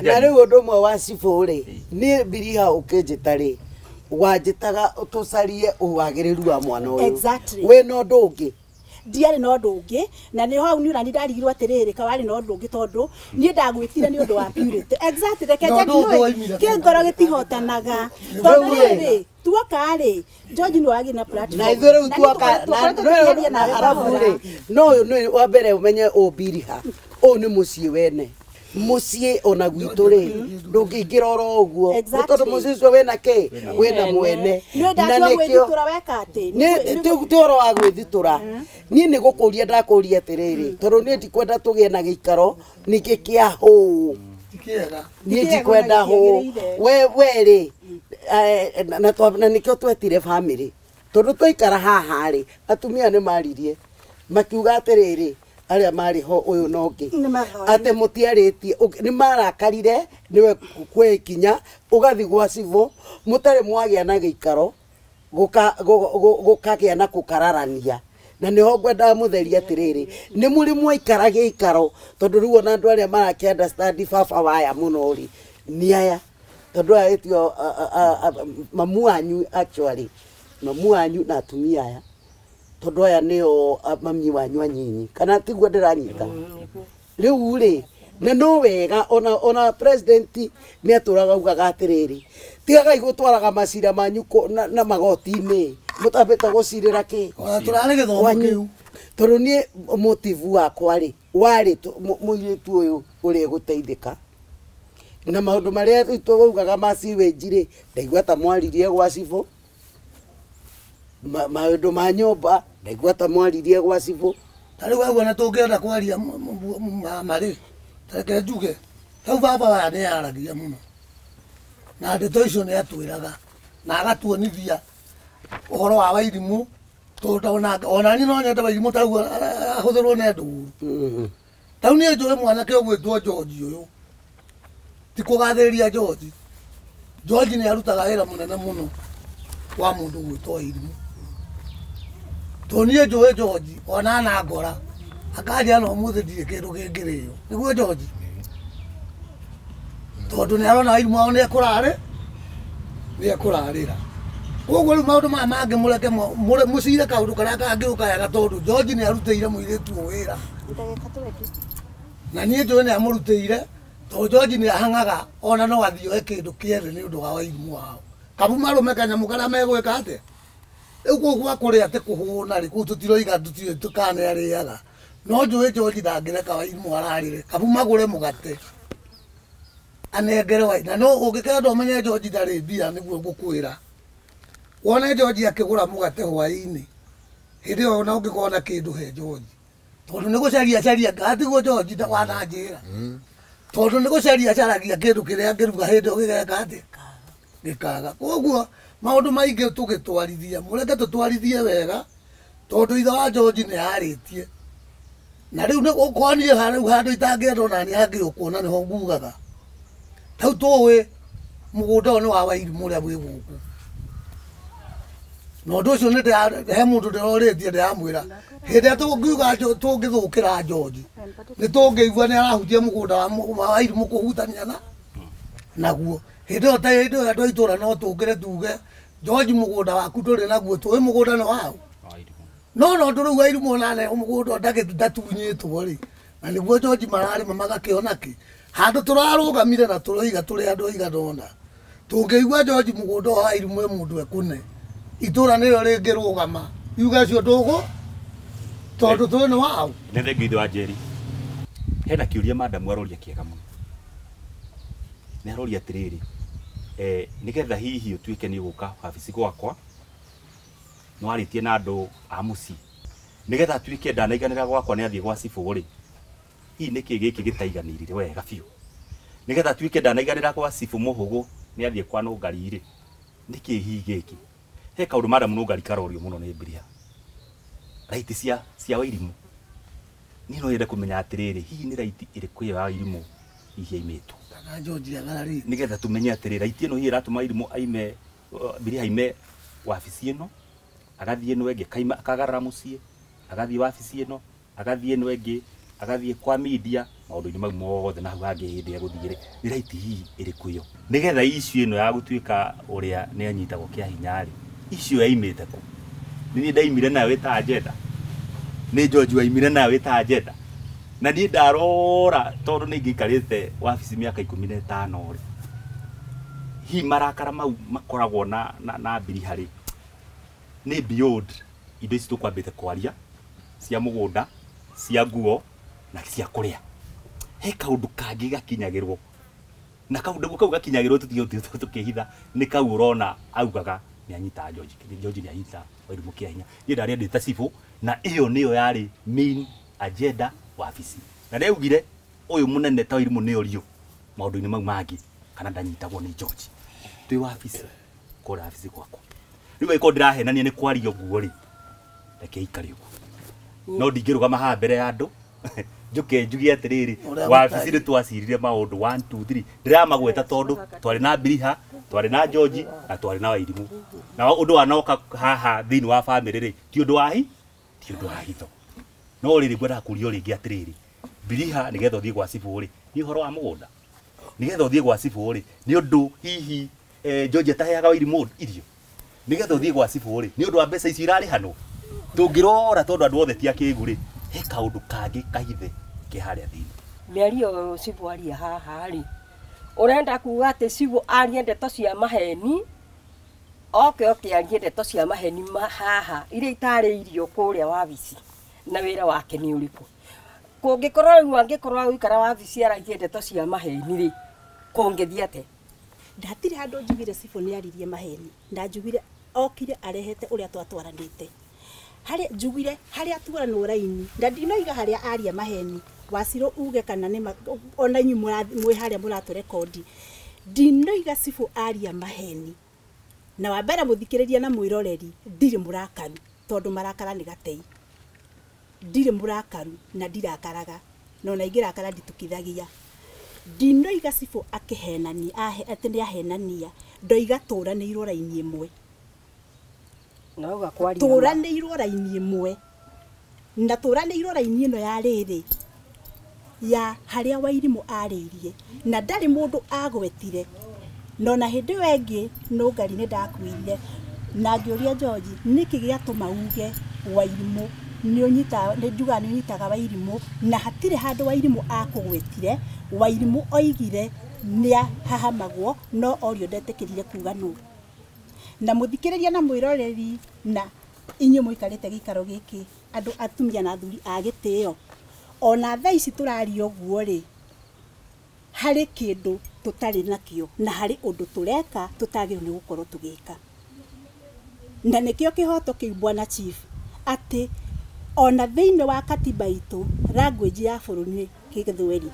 na riu undu mwe wa Sifu ri ni Bili ha ukinjita ri wanjitaga tucarie uwagiriru wa mwana uyu we no ndungi
ndiari no ndungi na ni hau ni urani ndarigirwo atiriri kawari no ndungi tondu ni ndagwitire ni undu wa purity exactly reke ke ngoro gitihotanaga tondu ri tuoka ri George ni wagi na platform
na ithure tuoka na arabu ri no ni wa mbere umenye Bili ha o ni mucii wene mucii ona gwitu ri ndungingirora uguo tondu mucii ucio wena ke wena mwene
na nikio weka ati
ni toro wa gwithitura ni ni gukuria ndakuria atiriri tondu ni ndikwenda tugie na giikaro niki kia hu ni ndikwenda hu we ri na nikio twetire family tondu twaikara haha ri atumia ni maririe makiuga atiriri aria mari ho uyu nongi ate mutiaritie ni marakarire niwe kwekinya ugathi gwa Sifu mutare mwagia na giikaro gukagia na kukararania na niho ngwenda mutheria atiriri ni muri mwaikara giikaro tondu riu ona andu aria maraki understand baba waya muno ri ni aya tondu aitio mamu wanyu actually mamu wanyu na atumia aya tondu aya nio mami wanyu anyinyi kana tiguo ndiranyita riu ri na no wega ona president ni aturaga ugaga atiriri tiaga igutwaraga macira manyu na magoti-ini mutambite gucirira ki
turare githomo kiu
tondu ni motive wakwa ri wari muiritu uyu uri guteithika na maundu maria tuugaga maciwenji ri ndaigua ta mwaririe gwa Sifu maundu ma nyumba ndaigua ta mwaririe gwa Sifu
tari wagua na tungienda kwaria mari tareke njuge tau baba wa ni aragia muno na ndeto icio ni atwiraga na agatuonithia uhoro wa Wairimu tondu ona ni no nyenda Wairimu tau ahuthirwo ne ndu tau ni njure mwanake ugwitwo George uyu ti kugathiriria George ni arutaga wira munene muno wa mundu gwitwo Wairimu tonie njue George ona na ngora akaja no muthi ndire kindu kingirio niguo George tondu ni arona Wairimu ao ni ekurarira koguo riu maundu maya mangi mureke mucire kaundu karia kangiuka wega tondu George ni arutĩire mũirĩtu ũyũ wĩra na niĩ njũĩ ni amũrutĩire tondu George ni ahangaga ona no athii oe kĩndũ kĩerĩ nĩ ũndũ wa Wairimu wao kabu marume kanyamũ karia megwĩka atĩa rĩu koguo akũrĩa atĩ kũhũna rĩ kũu tũtiroiga tũtirĩ tũkane arĩaga no njũĩ George ndangĩreka Wairimu ararĩre kabu magũre mũgate anengere Wairimu na no ũngĩkenda ũmenye George ndarĩ mbia nĩguo ngũkwĩra wone George akĩgũra mũgate hwaĩ-inĩ hĩndĩ ĩyo ona ũngĩkorwo na kĩndũ he George tondu nä gå caria ngatiguo George ta wathanjä ra tondu nä gå caria caragia kä ndå kä rä a ngä ruga hä ndä ä yo gä geka atä gä kaga koguo maå ndå maingä tå gä twarithia må reke tå twarithie wega tondu ithe wa George nä arä tie na rä u nä gå konire rä u handå itangä enda onani angä å kuona nä ho ngugaga tau tå ä må gå nda å yå nä wa Wairimu å rä a wä gå kå na å ndå å cio he må ndå ndä rorä tie ndä ramwä ra hä ndä ä a tå ngä thå kä ra George nä tå ngä igua nä arahutia må gå nda wa Wairimu kå hutania naguo hä ndä ä yo ta hä ndä ä yo andå a itå ra no tå ngä re tuge George må gå nda waku ndå rä naguo tå ä må gå nda nä wau no ndå rä u Wairimu onane må gå nda ndatunyä two rä na nä guo George mararä ma magakä ona kä handå tå rarå gamire na tå roiga tå rä andå aiganona tå ngä igua George må gå nda wa Wairimu e må ndå ekå itå ra nä rä o rä ngä rå gama iuga cio ndå gå tondå tå nä wao
nä thengio ithe wa Njeri hena kä å ria madamu aroria kä ega må no nä aroria atä rä rä nä getha hihi å tuä ke nä gå ka wabici gwakwa no arä tie na andå a må ciĩ nä getha atuä ke ndanaiganä ra gwakwa nä athiä gwa cibå rä hihi nä kä gä kä gä taiganä rire wega biå nä getha atuä ke ndanaiganä ra gwa cibå må hå gå nä athiä kwa nå ngari rä nä kä hihi gä kä he kaå ndå madamu nå ngari karorio må no nä Mbiria raiti cia Wairimu ni no yenda kå menya atä rä rä hihi nä raiti ä rä kå ya Wairimu hihi aimä two
kana George agarari
nä getha tå menye atä rä raiti ä no hihi ä ratå ma Wairimu aime Mbiria aime wabici ä no agathiä no ĩngĩ akagarara mũciĩ agathiĩ wabici ĩ no agathiĩ no ĩngĩ agathiĩ kwa media maũndũ-inĩ mau mothe na hau hangĩ hĩndĩ ya gũthiĩ nĩ raiti hihi ĩrĩkũ ĩyo nĩgetha issue ĩno ya gũtuĩka ũrĩa nĩ anyitagwo kĩa hinya rĩ issue yaimĩte kũ nĩ niĩ ndaimire nayo ĩta agenda nĩ George waimire nayo ĩta agenda na niĩ ndarora tondũ nĩ ngĩikarĩte wabici mĩaka 15 rĩ hihi marakara mau makoragwo na mbiri harĩ nĩ beyond indo ici tũkwambĩte kwaria cia mũgũnda cia nguo na cia kũrĩa he kaũndũ kangĩ gakinyagĩrwo na kaũndũ kau gakinyagĩrwo tũkĩhitha nĩ kau ũrona augaga nĩ anyita George nĩ anyita Wairimu kĩa hinya niĩ ndarĩ ndĩ ta cibũ na ĩyo nĩyo yarĩ main agenda wabici na ndaugire ũyũ mũnene ta Wairimu nĩ orio maũndũ-inĩ mau mangĩ kana ndanyitagwo nĩ George twĩ wabici kũrĩa wabici gwakwa rĩu ĩko ndĩrahenania nĩ kwaria ũguo rĩ reke ikare ũguo no ndingĩrũgama haha mbere ya andũ njuke njugie atĩrĩrĩ wabici nĩ twacirire maũndũ 1 2 3 ndĩramagweta tondũ twarĩ na Mbiriha twarĩ na George na twarĩ na Wairimu na ũndũ wanoka haha thĩinĩ wa bamĩrĩ rĩ ti ũndũ wa hitho no rĩrĩ ngwenda kũrio rĩngĩ atĩrĩrĩ Mbiriha nĩgetha ũthiĩ gwa cibũ rĩ nĩ ũhoro wa mũgũnda nĩgetha ũthiĩ gwa cibũ rĩ nĩ ũndũ hihi George ataheaga Wairimu irio nĩgetha ũthiĩ gwa cibũ rĩ nĩ ũndũ wa mbeca icio irarĩhanwo tũngĩrora tondũ andũ othe ti akĩĩgu rĩ he kaũndũ kangĩ kahithe ke harĩa thĩinĩ
mĩario cibũ aria haha rĩ ũrenda kuga atĩ cibũ aria ndeto cia maheni oke arie ndeto cia maheni haha iria itarĩirio kũrĩa wabici na wĩra wake nĩ ũrĩkũ kũngĩkorwo rĩu angĩkorwo gũikara wabici aragia ndeto cia maheni rĩ kũngĩthiĩ atĩa
ndatire handå njugire cibũ nĩ aririe maheni ndanjugire okire arehete ũrĩa twatwaranĩte harĩa njugire harĩa turanwo raini ndinoiga harĩa aria maheni Wacirũ uge kana nĩ ona inyuĩ mwĩ harĩa mũratũrekondi ndinoiga cibũ aria maheni na wa mbere mũthikĩrĩria na mwĩroreri ndirĩ mũrakaru tondũ marakara nĩ gatei ndirĩ mũrakaru na ndirakaraga no na ingĩrakara nditukithagia ndinoiga cibũ akĩhenania atĩ nĩ ahenania ndoiga tũranĩirwo raini ĩmwe
nauga kwaria
tũranĩirwo raini ĩmwe na tũranĩirwo raini ĩno ya rĩrĩ ya harĩa Wairimu arĩirie na ndarĩ mũndũ agwetire no na hĩndĩ ĩyo ĩngĩ no ngari nĩ ndakuire na ngĩũria George nĩkĩ gĩatũma uge Wairimu nĩ ũnyita nĩ njuga nĩ ũnyitaga Wairimu na hatirĩ handũ Wairimu akũgwetire Wairimu oigire nĩ hahamagwo no orio ndetĩkĩrire kuga no na mũthikĩrĩria na mwĩroreri na inyuĩ mũikarĩte gĩikaro gĩkĩ andũ atumia na athuri a gĩtĩo ona thaa ici tũraria ũguo rĩ harĩ kĩndũ tũtarĩ nakĩo na harĩ ũndũ tũreka tũtagĩrĩirwo nĩ gũkorwo tũgĩka na nĩkĩo kĩhoto kĩu bwana chief atĩ ona thiini wa katiba itu language ya bururi Githweri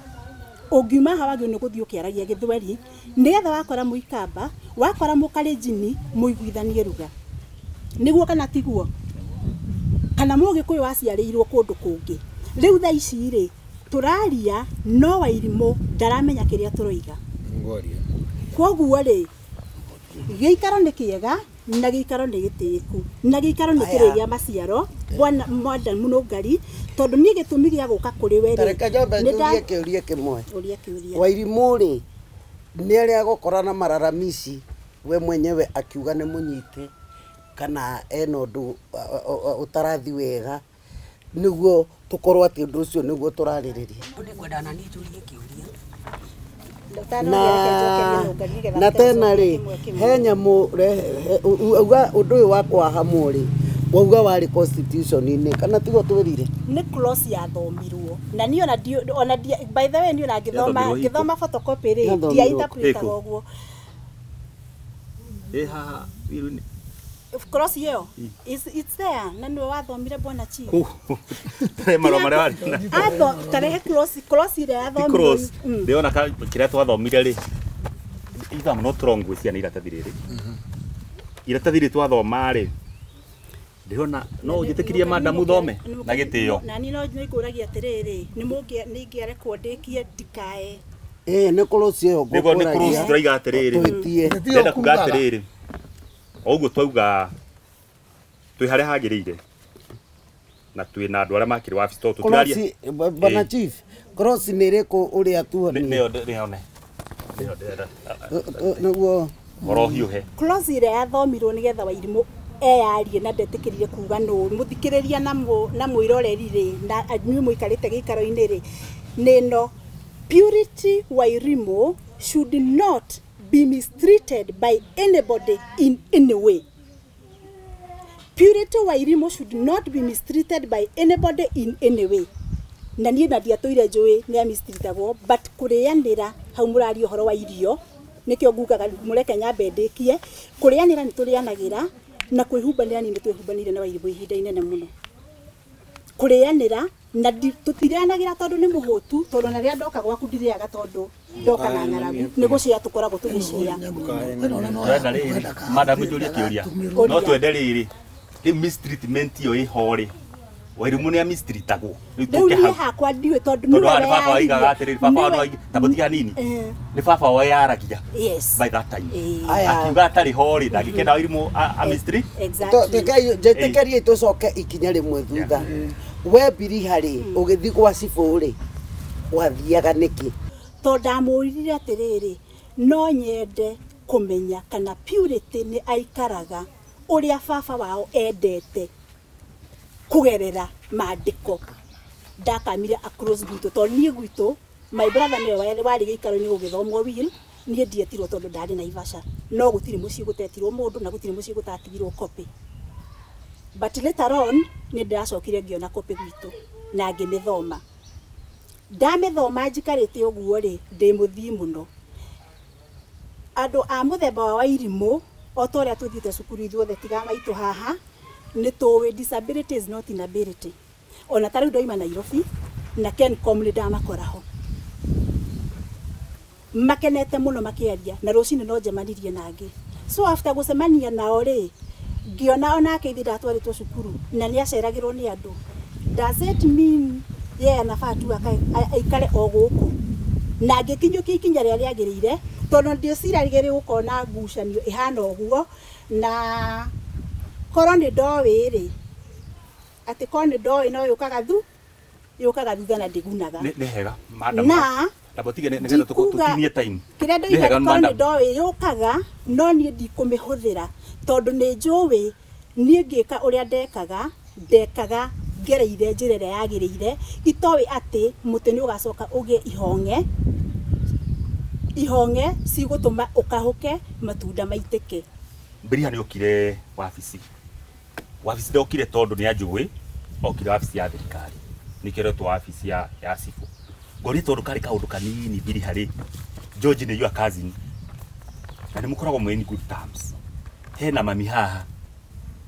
ungiuma hawa gyo nuguthio kiaragia Githweri nigetha wakora muikamba wakora mukalenjini muiguithanie ruga niguo kana tiguo kana mugikuyu waciarirwo kundu kungi riu tha ici ri turaria no Wairimu ndaramenya kiria turoiga
ngoria
koguo ri giikaro ni kiega na giikaro ni gitiiku na giikaro ni kiriria maciaro bwana Madam Munungari tondu ni gitumi gia guka kuri we ri
nda kiuria kimwe Wairimu ri ni aria gukora na mararamisi we mwenyewe akiuga ni munyite kana eno ndu utarathi wega niguo tukorwo ati ndu ucio niguo turaririria
ndikwenda na ni njurie kiuria
na tena ri he nyamu uga undu uyu wakwa hamwe ri wauga wari constitution ini kana tigo twirire
ni clause ya thomirwo na ni ona by the way ni ona githoma photocopy ri dia interpret ogwo
ha wiruni
of course yo it's there na ni wathomire bwana chief
maro mara wari
ado tarehe clause ile ya thomirwo
ndiona kira twathomire ri itha muno trongo cia ni iratathiriri iratathiri twathoma ri ndiona no ujitikirie Madam thome na gitio
na ni no nikuragia atiriri ni mungi ni ngiare kwandikie ndikae
ni clause yo
ngo ni clause turaiga atiriri ndenda kuga atiriri oguo twauga twi hare hagirire na twi na andu aria makiri wabici to tutiraria
bana chief cross ni riko uria tuoni
nio ndenda
niguo
orohiuhe
clause ile yathomirwo nigetha Wairimu eyarie na ndetikirire kuga no muthikiriria na mwiroreri ri na anyui muikarite giikaro-ini ri nino Purity Wairimu should not be mistreated by anybody in any way. Purity Wairimu should not be mistreated by anybody in any way. Na nie na ndiatũire njũĩ nĩ mistreatagwo but kurianira hau murari uhoro wa irio nikio ngugaga mureke nyambe ndikie kurianira ni turianagira na kwihumbanira ni twihumbanire na Wairimu ihinda inene muno kurianira na tutirianagira tondu ni muhutu tondu na ria ndoka gwaku ndiriaga tondu ndoka na ng'aragu ni gucia tukoragwo tugicia
twenda riri Madam njuria kiuria no twende riri ni mistreatment yo ihori Wairimu ni mistreatagwo
riu ni hakwa ndiwe tondu ni
baba waigaga atiriri baba wano tabutia nini ni baba wa yaragia by that time akiuga atari hori ndagikenda Wairimu a mistreat
jetekerie tucoke ikinya rimwe thutha we biri hari ugithi gwa ciburi wathiaga niki
ndamurire atiriri no nyende kumenya kana Purity ni aikaraga uria baba wao endete kugerera maandiko ndakamire across gwitu to nie gwitu my brother ni wari giikaro ni gugithomwo will nie ndietirwo tondu ndari na Ivasha no gutiri muci gutetirwo mundu na gutiri muci gutatigirwo copy but later on ni ndacokire ngiona copy gwitu na ngimithoma ndamithoma njikarite uguo ri ndi muthii muno andu a muthemba wa Wairimu o toria tuthiite cukuru ithuothe tiga maitu haha ni tuwe disability is not inability ona tariu ndoima Nairobi na Ken Comley ndamakoraho makenete muno makiaria na rucini no njemanirie nangi so after gucemania nao ri ngiona ona ke ithira twaritwo cukuru na ni aceragirwo ni andu does it mean na fatu aikare o guku na ngikinyukia ikinya ria riagirire tondu ndio ciragire gukona ngucanio ihana uguo na koroni ndowi ri ati koroni ndowi no yukaga thutha na ndigunaga
ni hega Madam na tabotige ne ngetha tukinyie time
kire ndoiga koroni ndowi yukaga no nie ndikumihũthĩra tondu ni njuwi nie ngika uria ndekaga ngereire njira ria yagirire itowi ati muti ni ugacoka ugie ihonge cigutuma ukahuke matunda maitike
mbiriha ni okire wabici ndokire tondu ni anjui okire wabici ya thirikari nikiretwo wabici ya cibu ngori tondu kari kaundu kanini mbiriha ri George ni your cousin na ni mukoragwo mwe in good terms hena mami haha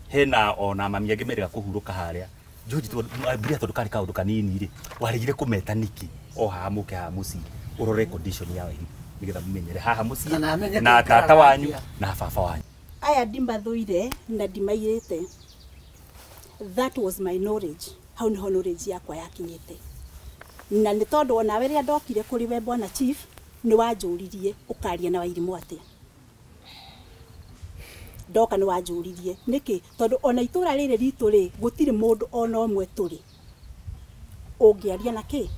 hena ona mami agemerera kuhuruka haria George to abria to kari kaundu kanini ri warigire kumeta niki o ha muke ha muci urore condition ya wairu nigetha mumenyere haha muci na tata wanyu na baba wanyu
aya ndimathuire na ndimairite. That was my knowledge. How ni knowledge yakwa yakinyite. Na ni tondu ona we ria ndokire kuri we bwana chief ni wanjuririe ukaria na Wairimu atia. Ndoka ni wanjuririe niki tondu ona itura riri ritu ri gutire mundu ona omwe turi ungiaria na ki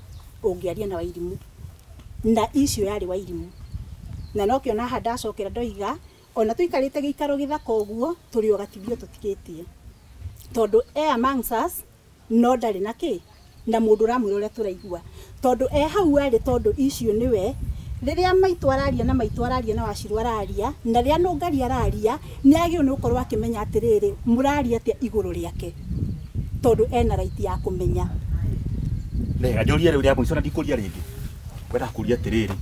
ungiaria na Wairimu na icio yari Wairimu na no kiona hada cokera ndoiga ona tuikarite giikaro githaka uguo turi ogatithio tutikitie tondu amongst us no ndari na ki na mundu ramwira uria turaigua tondu hau ari tondu icio niwe riria maitu araria na Waciru araria na riria Nungari araria ni agio ni ukorwo akimenya atiriri muraria atia iguru riake tondu ena right ya kumenya
lega njoria riu ria muico na ndikuria ringi kwenda kuria atiriri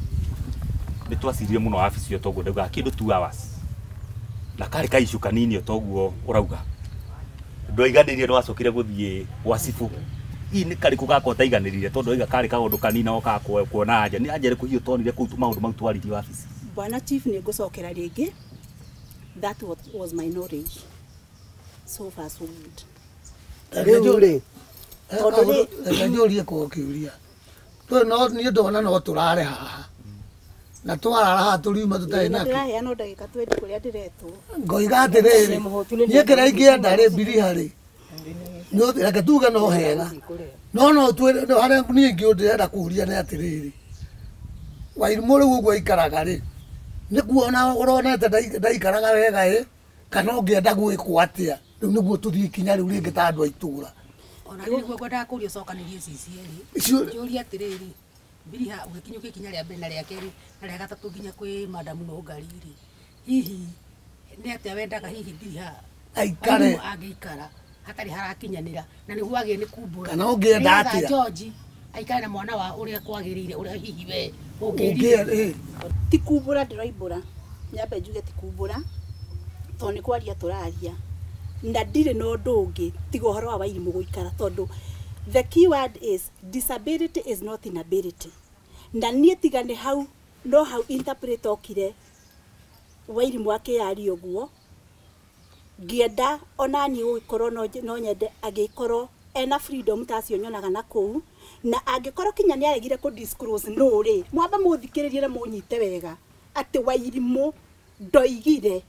ni twaciririe muno wabici yo toguo ndauga kindu 2 hours na kari kaishu kanini yo toguo urauga ndoiganirie no acokire guthie wacibu ii ni kari kugakota iganiririe tondu iga kari kaundu kanina oka kuona anja ni ajere kuhio tonire ku maundu mau twaririe wabici
bwana chief ni ngucokera ringi. That was my knowledge. So far so good.
Rejuri ko kiuria to no ni ndona no turare haha na twara haha turiuma tutai na
ndirahe no ndagika 20 kuria ndiretwo
ngoiga atiriri ni kira ingienda ri mbiri hari no reke tuge no hega no twire no hare ni ingi ndirenda kuria ni atiriri Wairimu riu uguo ikaraga ri ni kuona uronete ndaikaraga wega kana ungienda gwikwo atia riu niguo tuthii kinya riu ringi ta andu aitura
ona niguo ngwenda kuria cokanirie CCL njuria atiriri mbiriha ugikinyuka kinya ria mbere na ria keri na ria gatatu nginya kwi Madam Nungari ri hihi ni atia wendaga hihi mbiriha
aikare
agikara hatari harakinyanira na niguo agi ni kumbura
kana ungienda atia
George aikare na mwana wa uria kwagirire uria hihi we
ungienda ti kumbura ndiroimbura nyambe njuge ti kumbura to ni kwaria turaria na ndire no ndungi tiga uhoro wa Wairimu guikara tondu the keyword is disability is not inability na nie tiga ni hau no hau interpret okire Wairimu akiyari uguo ngienda ona ni ugikorwo no nyende agikorwo ena freedom tacio nyonaga na kuu na angikorwo kinya ni aregire ku disclose no ri mwamba muthikiririe na munyite wega ati Wairimu ndoigire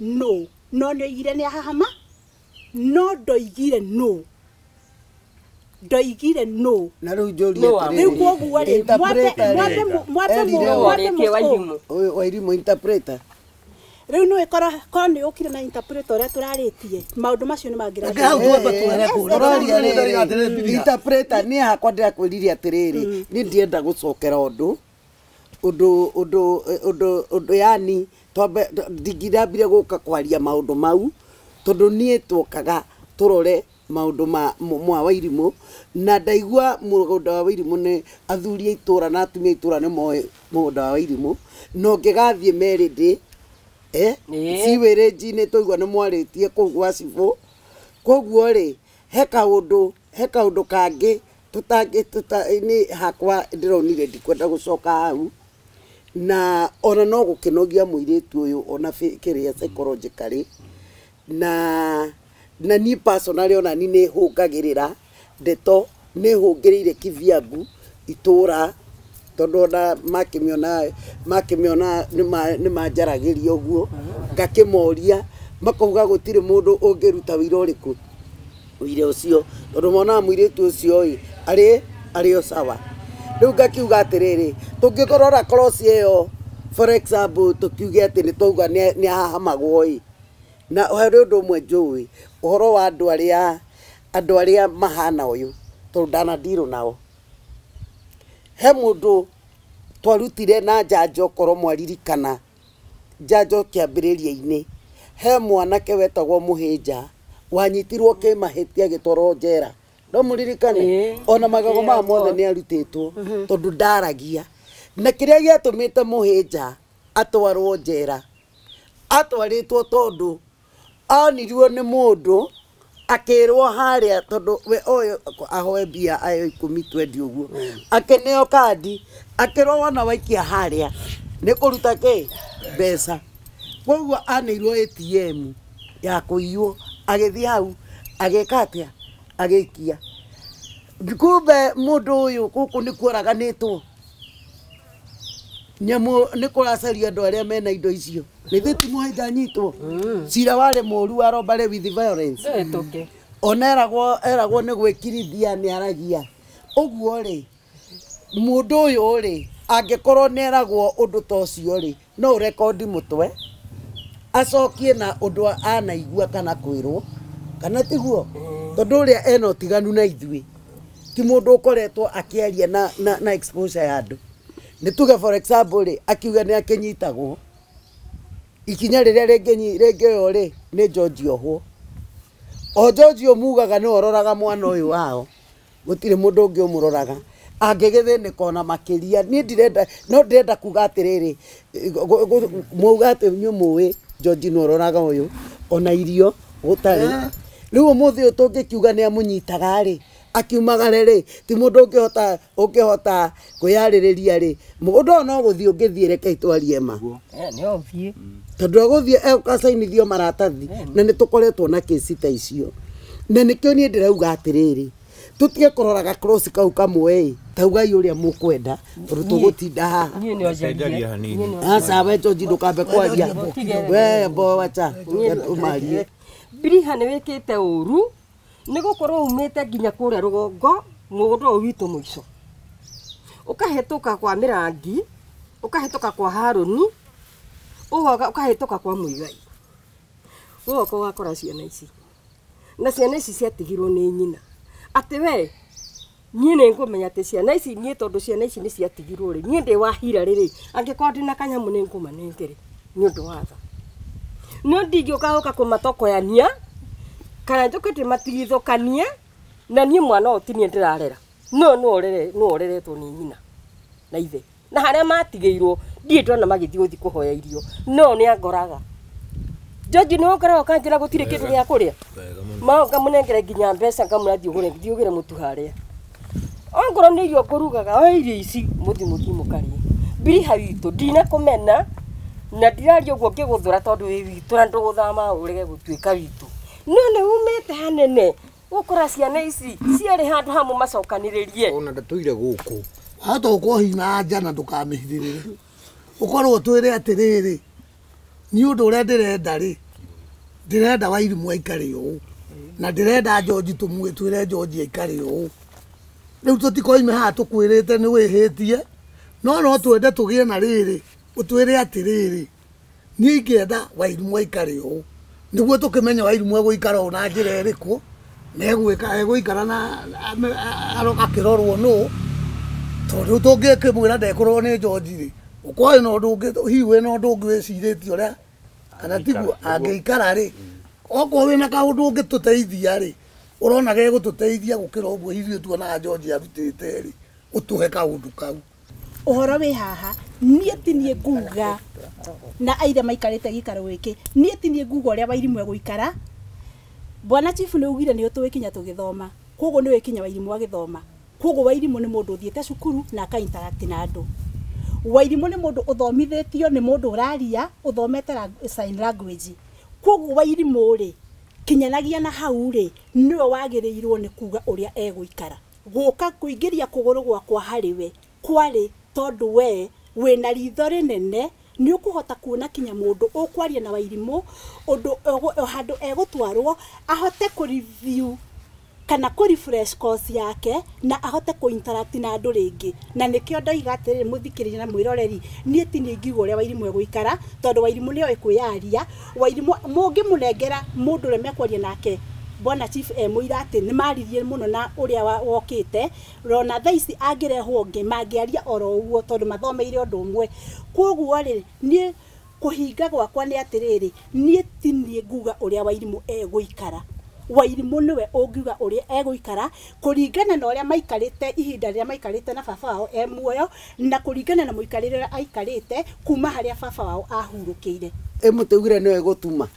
no ndoigire ni ahahama no ndoigire no
na riu njoria
riu koguo ri mwambe
Wairimu interpreter
riu no ikora ko ni ukire na interpreter uria turaritie maundu macio ni mangira
interpreter ni hakwa ndirakwiriria atiriri ni ndienda gucokera undu yani twambe ndingirambire guka kwaria maundu mau tondu nie twokaga turore maundu mwa Wairimu na ndaigua mugunda wa Wairimu ni athuri itura na atumia itura ni moe mugunda wa Wairimu no ngigathie merindi siwereji ni toigua ni mwaritie kuu wacibu koguo ri he kaundu kangi ni hakwa ndironire ndikwenda gucoka hau na ona no gukinogia muiritu uyu ona kiria psychologically na ni personally ona ni hungagirira ndeto ni hungirire kiviabu itura tondu na makimiona ni manjaragiria uguo ngakimoria makauga gutire mundu ungiruta wira uriku wira ucio tondu mona muiritu ucio ari o sawa riu ngakiuga atiriri tungikorora cross iyo for example tukiuge ati ni twauga ni ahahamagwo na hari undu umwe njui uhoro wa andu aria mahana uyu tondu ndana ndiru nao he mundu twarutire na njanjo korwo mwaririkana njanjo kiambiriria-ini he mwanake wetagwo Muhinja wanyitirwo kimahitia gitoro njera no muririkane ona magago ma mothe ni arutitwo tondu ndaragia na kiria giatumite Muhinja atwarwo njera atwaritwo tondu anirwo ni mundu akirwo haria tondu we oyo ahoe bia ayo 10-20 uguo akeneo kandi akirwo wana waikia haria ni kuruta ke mbeca koguo anirwo ATM ya kuiywo agithii hau ageka atia agikia kumbe mundu uyu guku ni kuoraganitwo nyamu ni kuracaria andu aria mena indo icio ni thitimu haidanyitwo cira wale moru arobare with violence eragwo ni gwikirithia ni aragia uguo ri mundu uyu ri angikorwo ni eragwo undu tocio ri no record mutwe acokie na undu anaigua kana kwirwo kana tiguo tondu ria eno tiganu na ithui ti mundu ukoretwo akiaria na exposure ya andu ni tuge for example ri akiuga ni akinyitagwo ikinya riria ringiyo ri ni George ohwo o George omugaga ni ororaga mwana uyu wao gutire mundu ungi umuroraga angigithinika na makiria ni ndirenda kuga atiriri muga ati nyumuwi George no ororaga uyu ona irio gutari riu muthi uyu tungikiuga ni amunyitaga ri akiumagare ri ti mundu ukihota kwiyaririria ri mundu no guthii ungithii reke itwarie ma
ni othie
tondu aguthii akasainithio maratathi na ni tukoretwo na kesi ta icio na nikio ni ndirauga atiriri tutige kuroraga cross kau kamwe taugai uria mukwenda tondu tugutinda haha asa weto jindukambe kwaria we bo wacha umarie
Biriha ni wikite uru ni gukorwo umite nginya kuria rugongo mundu witu muico ukahetuka kwa Mirangi ukahetuka kwa Haruni ukahetuka kwa Muigai ugoka wakora ciana ici na ciana ici ciatigirwo ni nyina ati we nyine ngumenya ati ciana ici nie tondu ciana ici ni ciatigirwo ri nie ndi wahira riri angikorwo ndina kanyamu ni ngumanengere ni undu watha no ndingioka uka kumatokoyania kana njokete matigithokanie na nie mwana otinie ndirarera no oreretwo ni nyina na ithe na haria matigeirwo ndindona magithii guthi kuhoya irio no ni angoraga George no ngora okanjira gutire kindu gya kuria ma ngamunengere nginya mbeca ngamurathi ugire mutu haria ongoro ni irio kurugaga o irio ici muthi mukari Biriha witu ndina kumena na ndiraria uguo ngiguthura tondu wi witu na nduguthama urege gutuika witu no ni umete hanene ukora ciana ici ciari handu hamu macokaniririe
ona ndatuire guku hata ukohina nja na ndukamihithirire ukorwo twire atiriri ni undu uria ndirenda ri ndirenda Wairimu aikare uu na ndirenda George tumwitwire George aikare uu riu tutikoime haha tukwirite ni wihitie no twende tugie na riri utwire atiriri ni ingenda Wairimu aikare uu niguo tukimenya Wairimu eguikara uu na njira iriku na eguikara na akirorwo no tondu tungikimwira ndekorwo ni George ri ukoe no ndungi hiwe no ndungi wiciritie uria kana tiguo angiikara ri oko wina kaundu ungituteithia ri urona ge gututeithia gukira uguo hiwe tuona George arutite ri utuhe kaundu kau
uhoro wi haha nie tinie nguga na aire maikarite gikaro giki nie tinie nguga uria Wairimu eguikara bwana chief ni ugire ni utuwikinya tugithoma koguo ni wikinya Wairimu agithoma koguo Wairimu ni mundu uthiete cukuru na akainteract na andu Wairimu ni mundu uthomithitio ni mundu uraria uthomete sign language koguo Wairimu ri kinyanagia na hau ri niwe wagirirwo ni kuga uria eguikara guka kuingiria kuguru gwakwa hariwe kwari tondu we wina ritho rinene ni ukuhota kuona kinya mundu ukwaria na Wairimu undu handu egutwarwo ahote ku review kana ku refresh course yake na ahote ku interact na andu ringi na nikio ndoiga atiriri muthikirije na mwiroreri nie ti ni ngiugo uria Wairimu eguikara tondu Wairimu ni oi kwiyaria Wairimu mungi munengera mundu reme kwaria nake bwana chief muira ati ni maririe muno na uria wokite rona thaici angirehwo nge mangiaria oro uguo tondu mathomeire undu umwe koguo ri ni kuhinga gwakwa ni atiriri nie ti ni nguga uria Wairimu eguikara Wairimu niwe ungiuga uria eguikara kuringana na uria maikarite ihinda ria maikarite na baba wao muoyo na kuringana na muikarire aikarite kuma haria baba wao ahurukiire
muteugire niwe gutuma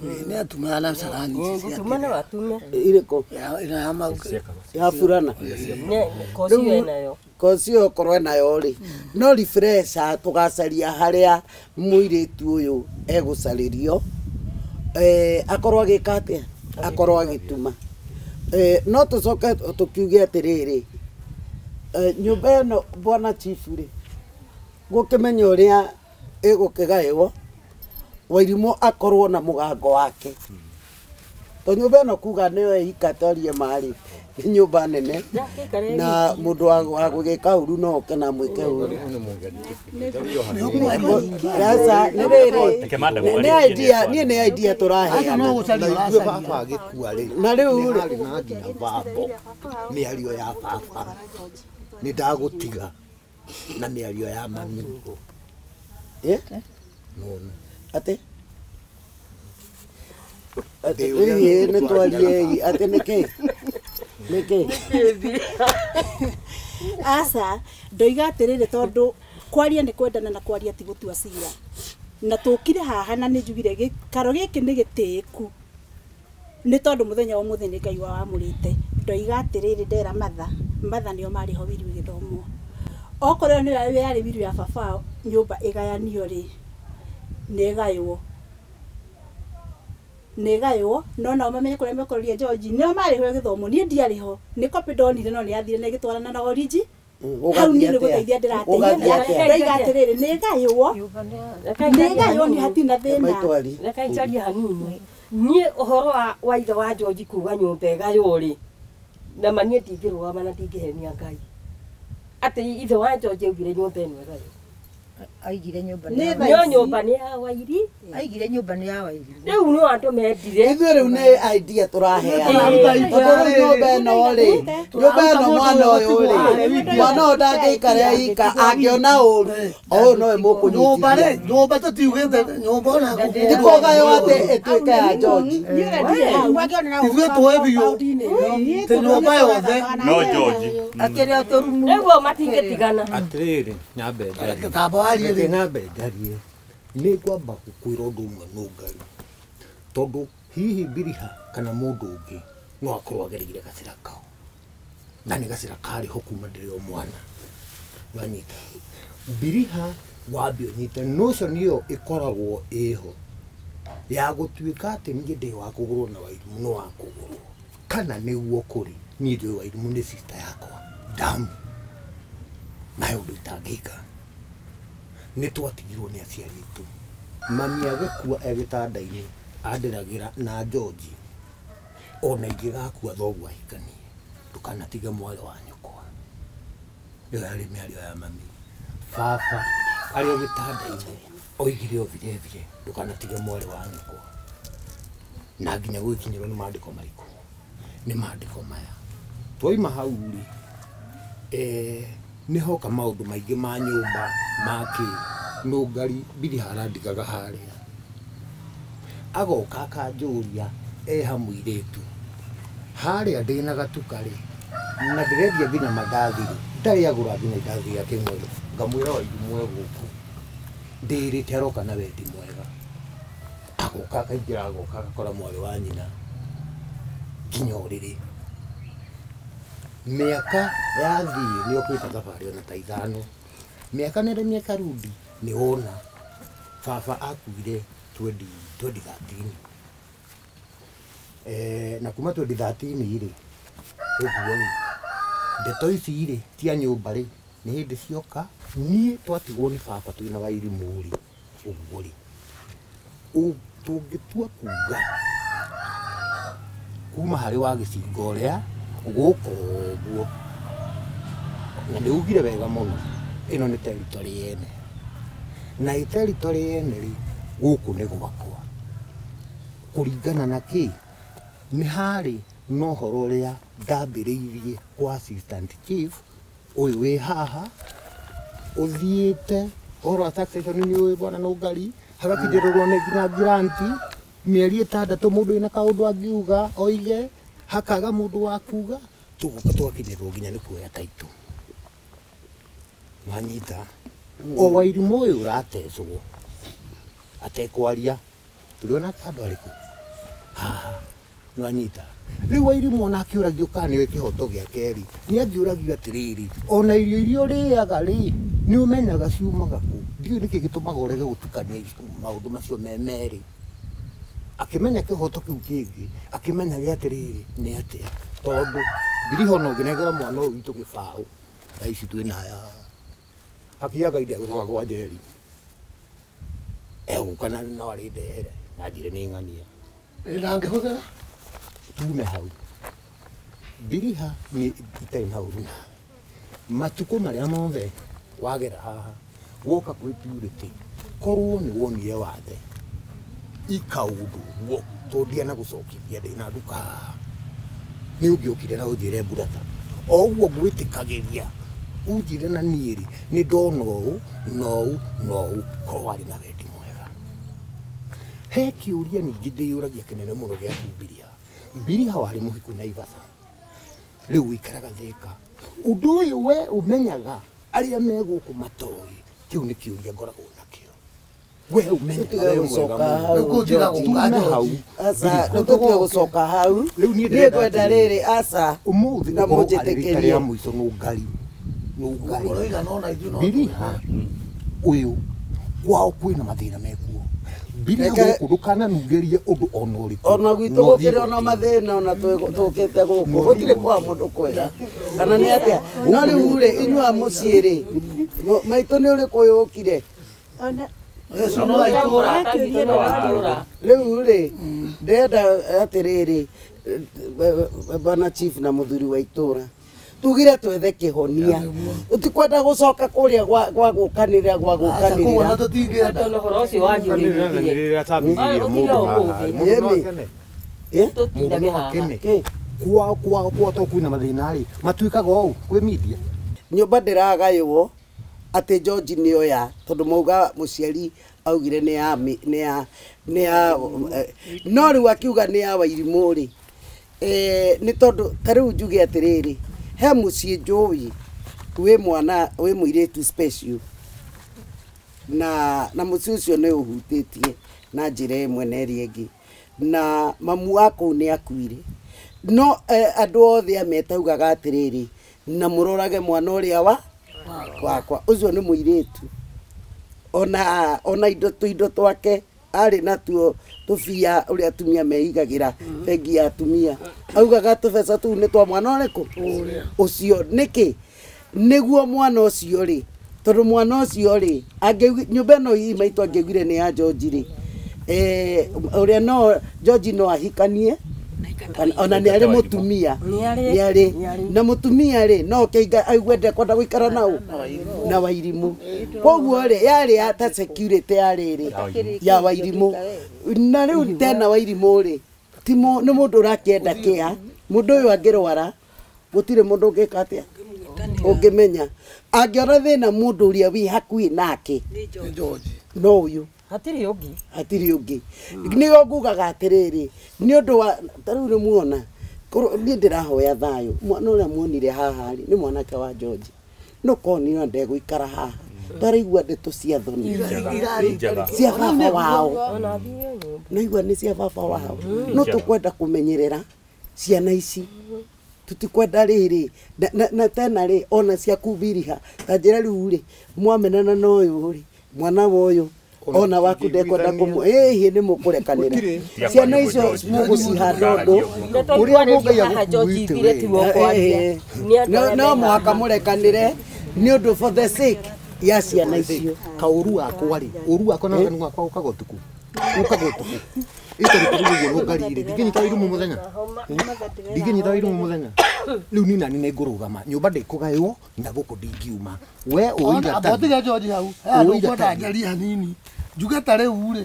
Nĩ atuma na sarani cia.
Tumana watume.
Iriko.
Ina ya mau.
Ya furana.
Kocio nayo.
Kocio korwe nayo ri. No refresher tugacaria haria muiritu uyu egucaririo. Akorwo agika atia? Akorwo agituma. No tucoke tukiuge atiriri. Nyumba ĩno bwana chief ri. Gukimenya uria igukigaĩwo. Wairimu akorwo na mugango wake. To nyumba ĩno kuga nĩyo ikatorie mari nyumba nene na mundu wa gugika uru no kena mwike uru. Sasa nĩ idea nĩ idea turahe
no gucaria baba agikua ri
na riu
hari na nginya babo mĩario ya baba nĩ ndagutiga na mĩario ya mami
ate nĩ twarie ate nĩkĩ
Asa ndoiga atiriri tondu kwaria ni kwendana na kwaria ti gutua cira na tukire haha na ni njugire gikaro giki ni gitiku ni tondu muthenya wa muthenya Ngai wa amurite ndoiga atiriri ndera matha nio mari ho wiru githomo okorwo ni yari wiru ya baba nyumba igayanio ri negaywo no na mamenye kure mekoria George nio mari ho githomo ni ndiari ho ni copy donire no ni athire ne gitwarana na origi hau ni guteithia ndirateithia ndaiga atiriri negaywo ni hatina thina
reka icaria hanini nie uhoro wa ithe wa George kuga nyumba igayo ri na manie tingirwa mana tingihenia Ngai ati ithe wa George ugire nyumba eno igayo
aigire nyumba
ni ya Wairi
aigire nyumba ni ya Wairi
riu no andu mendire
ithu riu ni idea turaheana nyumba ino ri nyumba ino mwana uyu ri mwana udangeikara ika angiona uru no mukunyita
nyumba tutiugite nyumba ona
ndikogayo ati etuike ya George
ithuĩ tũĩ biũ tĩ nyũmba yothe
no George
akĩrĩ ũtũrumu
nĩguo matingĩtigana
atiriri nyambe
warie
nyambe ndarie nĩ ngwamba gũkwĩra ũndũ ũmwe no Ngai tondũ hihi Mbiriha kana mũndũ ũngĩ no akorwo agereire gacĩra kao na nĩ gacĩra karĩ ho kuma ndĩrĩ o mwana wanyita Mbiriha wambe ũnyite notion ĩyo ĩkoragwo ĩho ya gũtuĩka atĩ niĩ ndĩ wa kũgũrwo na Wairimu no wa kũgũrwo kana nĩguo kũrĩ niĩ ndĩ Wairimu nĩ sister yakwa damu nayo ũndũ itangĩka nĩ twatigirwo nĩ aciari aitũ mami agĩkua gĩtanda-inĩ andĩragĩra na George ona ingĩgakua thoguo ahikanie ndũkanatige mwarĩ wa nyũkwa ĩyo yarĩ mĩario ya mami baba arĩ o gĩtanda-inĩ oigire o vilevile ndũkanatige mwarĩ wa nyũkwa na nginya gwĩkinyĩrwo nĩ maandĩko marĩkũ nĩ maandĩko maya twaima hau rĩ nĩ hoka maũndũ maingĩ ma nyũmba makĩ no Ngari Mbiriha arandigaga harĩa agoka akanjũria ha mũirĩtu harĩa ndĩna gatuka rĩ na ndĩrendia nginya mandathi rĩ ndarĩ agũra nginya indathi ya kĩmwero ngamwĩra Wairimu gũkũ ndĩrĩte aroka na wendi mwega agoka akaingĩra agoka agakora mwarĩ wa nyina nginya ũrĩrĩ mĩaka yathiĩ nĩ ũkwĩta thabarĩ ona ta 5 mĩaka nĩrĩ mĩaka rudi nĩ wona baba akuire 2013 na kuma 2013 rĩ ũguo rĩ ndeto ici rĩ cia nyũmba rĩ nĩ hĩndĩ cioka niĩ twatigwo nĩ baba twĩna Wairimu rĩ ũguo rĩ tũngĩtua kuga kuma harĩ wa gĩcingo ũrĩa gũkũ ũguo na nĩ ugire wega mũno ĩno nĩ territory yene na territory yene rĩ gũkũ nĩ gwakwa kũringana na kĩ nĩ harĩ na ũhoro ũrĩa ndambĩrĩirie kwa assistant chief ũyũ wĩ haha ũthiĩte ũhoro wa taxation nĩ ũĩ bwana no Ngari hagakinyĩrĩrwo nĩ nginya granti mĩeri 6 mũndũ wĩna kaũndũ angiuga oige hakaga mũndũ wa kuga tũgoka twakinyĩrwo nginya nĩ kuoya taitũ wanyita o Wairimu ũyũ ũratecwo atekwaria tũrĩona andũ arĩkũ nwanyita riu Wairimu ona akiuragio kana niwe kihoto giake ri ni angiuragio atiriri ona irio riaga ri ni umenyaga ciumaga ku ndio niki gitumaga urege gutukania maundu macio memeri akimenya kihoto kiu kingi akimenya gi atiriri ni atia tondu ndiriho no nginegera mwana uyu witu gibau aici twina ya akiaga ide gwa kwa jeri kana no ari ndere na njire ni ng'ania
Ĩrangĩhũthĩra
tume hau ndiriha ni itai hau matuko maria mothe wagera haha woka kwĩ purity korwo nĩ wonire wathe ikaundu wo tũndia gũcokithia ndĩna nduka nĩ ũngĩũkire na ũnjĩre mburata o ũguo ngwĩtĩkagĩria unjire na niĩ rĩ nĩ ndona ũũ na ũũ na ũũ korwo arĩ na wendi mwega he kĩũria ningĩ ndĩyũragia kĩnene mũno gĩa kumbiria Mbiriha warĩ mũhiku Naivasha rĩu wĩikaraga Thĩka ũndũ ũyũ we ũmenyaga arĩa me gũkũ matoĩ kĩu nĩ kĩũria ngoragwo nakĩo we ũmenyaga
nĩtũtige gũcoka hau niĩ ngwenda rĩrĩ aca
ũmũthĩ
na mũnjĩtĩkĩrie
rĩa mũico nũngari Mbiriha ũyũ kwao kwĩna mathĩna mekuo Mbiriha gũkũ ndũkananungĩrie ũndũ ona ũrĩkũ
ona gwitũ gũkĩrĩ ona mathĩna ona tũkĩte gũkũ gũtirĩ kwa mũndũ kwega kana nĩ atĩa no rĩu rĩ inyuĩ a mũciĩ rĩ maitũ nĩ ũrĩkũ yũkire rĩu rĩ ndĩrenda atĩrĩrĩ bwana chief na mũthuri wa itũra tugire twethe kĩhonia ũtikwenda gũcoka kũrĩa gwa gũkanĩrĩra gwa gũkanĩrĩra
kwao to kwĩna mathĩna rĩ matuĩkaga ũũ kwĩ media
nyũmba ndĩragaywo atĩ George nĩ oya tondũ mauga mũciari augire nĩ ya no rĩu akiuga nĩ ya Wairimu rĩ nĩ tondũ ta rĩu njuge atĩrĩrĩ he mũciĩ njũĩ wĩ mwana wĩ mũirĩtu special na mũciĩ ũcio nĩ ũhutĩtie na njĩra ĩmwe na ĩrĩa ĩngĩ na mamu wa kũu nĩ akuire no andũ othe ametaugaga atĩrĩrĩ na mũrorage mwana ũrĩa wakwa ũcio nĩ mũirĩtu ona indo twake arĩ natuo tũbia ũrĩa atumia meigagĩra bengi ya atumia augaga tũbeca tũu nĩ twa mwana ũrĩkũ ũcio nĩkĩ nĩguo mwana ũcio rĩ tondũ mwana ũcio rĩ nyũmba ĩno hii maitũ angĩaugire nĩ ya George rĩ ũrĩa no George no ahikanie ona nĩ arĩ mũtumia nĩ arĩ na mũtumia rĩ no kĩinga aigwende kwenda gũikara na Wairimu koguo rĩ yarĩ ta security yarĩ ya Wairimu na rĩu tena Wairimu rĩ nĩ mũndũ ũrakĩenda kĩa mũndũ ũyũ angĩrwara gũtirĩ mũndũ ũngĩka atĩa ũngĩmenya angĩona thĩna mũndũ ũrĩa wĩ hakuhĩ nake no ũyũ hatirĩ ũngĩ nĩo ngugaga atĩrĩrĩ nĩ ũndũ wa tarĩu nĩ muona niĩ ndĩrahoya thayũ mwana ũrĩa muonire haha rĩ nĩ mwanake wa George no konio ndegũikara haha taraigua ndeto cia thoni cia baba wao naigua nĩ cia baba wao no tũkwenda kũmenyerera ciana ici tutikwenda rĩrĩ na tena rĩ ona cia Mbiriha ta njĩra rĩu rĩ mwamenana na ũyũ rĩ mwana wa ũyũ ona waku ndekwenda hihi nĩ mũkũrekanĩra ciana icio mũgũcihanda ũndũ ũrĩa mũngĩya no mũhaka mũrekanĩre nĩ ũndũ for the sake ya ciana icio
kaũru wakwa rĩ ũru wakwa na nganu wakwa ũkagotuku itarĩ ngari rĩ ndikinyita Wairimu mũthenya ndikinyita Wairimu mũthenya rĩu niĩ nani nĩ ngũrũgama nyũmba ndĩkũgaywo na gũkũ ndingiuma we ũira ta
abotige George hau ũkwenda ngeria hanini njuge ta rĩu rĩ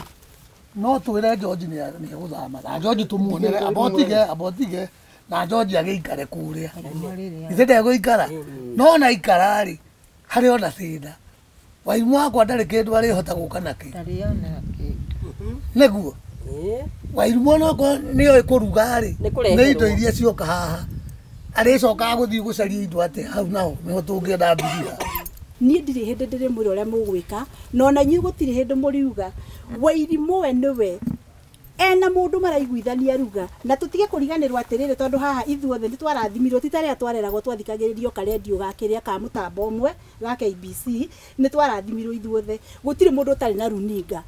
no twĩre George nĩ egũthama na George tũmuonere abotige na George agĩikare kũrĩa ithe ndegũikara no na ikara rĩ harĩ ona thĩna Wairimu wakwa ndarĩ kĩndũ arĩhota gũka nakĩ nĩguo Wairimu onokorwo nĩoĩ kũruga rĩ nĩ indo iria cioka haha arĩcokaga gũthiĩ gũcaria indo atĩ hau nao nĩho tũngĩenda Mbiriha
niĩ ndirĩ hĩndĩ ndĩrĩmwĩra ũrĩa mũgwĩka no na inyuĩ gũtirĩ hĩndĩ mũriuga Wairimu we nĩwe ena mundu maraiguithania ruga na tutige kuriganirwo atiriri tondu haha ithuothe ni twarathimirwo titaria twareragwo twathikagiririo karendio gakiria ka mutambo umwe ga KBC ni twarathimirwo ithuothe gutire mundu utari na runinga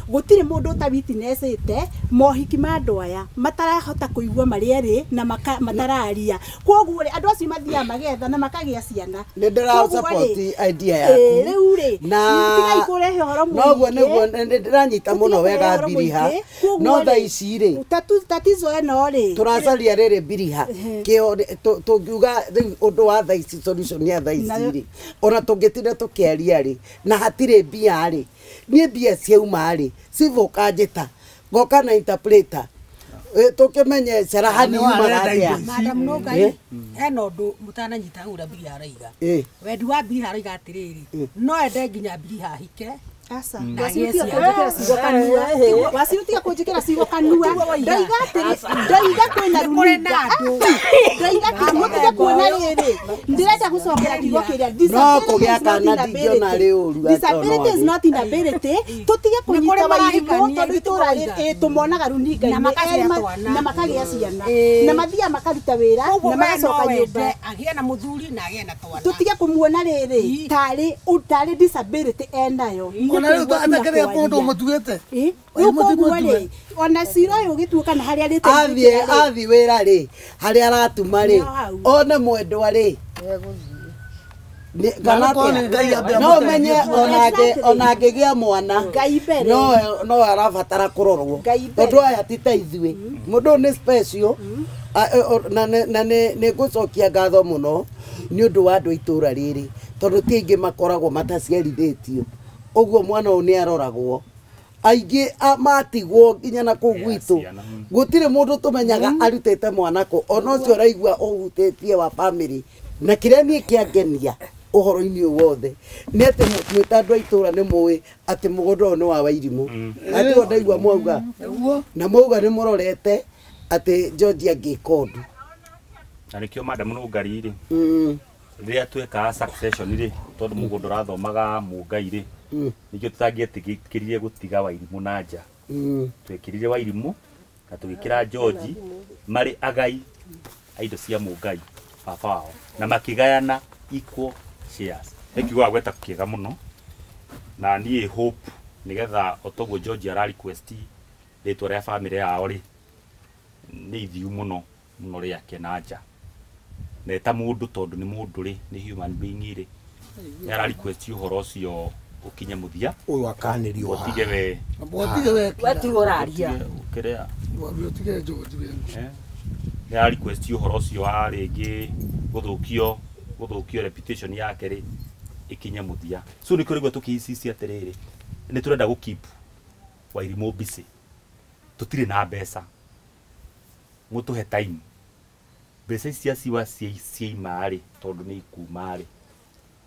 gutire mundu utawitnessite mohiki ma andu aya matarahota kuigua marieri na matararia koguo ri andu acio mathia magetha na makagia ciana
ni ndira support idea yaku
riu ri
na
ikurehe horo mu
noguo niguo ndiranyita muno wega Biriha no tha ici ri
tatizo eno ri
turacaria riri Biriha kio tungiuga undu wa tha ici solution ya tha ici ri ona tungitire tukiaria ri na hatire mbia ri nie mbia ciauma ri civoka njita ngoka na interpreter tukimenye cerahani umaratia
madam no ngai eno ndu mutananyita ura Biriha araiga wendi wa Biriha araiga atiriri no ende nginya Biriha hike
asa wasirutia kunjikira cigo kanua ndaiga kwina runinga ndaiga mutige kuona riri ndirenda gucokera kigo kiria disability is not inability tutige kunyita wairimu tondu itura tumonaga runinga na makagia ciana na mathia makaruta wira na magacoka nyumba
agie na muthuri na agie na twana
tutige kumuona riri tari disability enayo
ona riu atakere mundu mutuete
ukoguo ona cira uyu gituka na haria rite
athi wira ri haria aratuma ri one mwendwa ri no menye onake gia mwana no arabatara kurorwo tondu aya tita ithui mundu ni special na ni gucokia ngatho muno ni undu wa andu itura riri tondu ti ingi makoragwo mataciarithitio oguo mwana o ni aroragwo aingi matigwo nginya na ku gwitu gutire mundu tumenyaga arutete mwana ko ona ucio raigua uhutitie wa family na kiria ni kiangenia uhoro-ini wothe ni ati mwitandu aitura ni muwi ati mugondo ni wa Wairimu ati ndaigua mwauga na mwauga ni murorete ati George angikondu
na nikio madam no ngari ri riria tweka succession ri tondu mugondo rathomaga Mungai ri nikio tutangietikiririe gutiga Wairimu na nja twekirire Wairimu na tugikira George mari agai aido cia Mungai baba wao na makigayana equal shares ekiwa gweta kiega muno na nie hope nigetha otogo George ara request ritwa ria family yao ri ni ithiu muno ria kenanja na ta mundu tondu ni mundu ri ni human being ri ara request uhoro ucio ukinye muthia
uyu akanirio
otige we
watigoraria
ukirea
wabiotike George
ni ara request uhoro ucio aringi guthukio reputation yake ri ikinya muthia so ni kurigwa tukicicia atiriri ni turenda gu keep Wairimu busy tutire na mbeca mutuhe time mbeca cia ciwa ciaimari tondu ni ikumari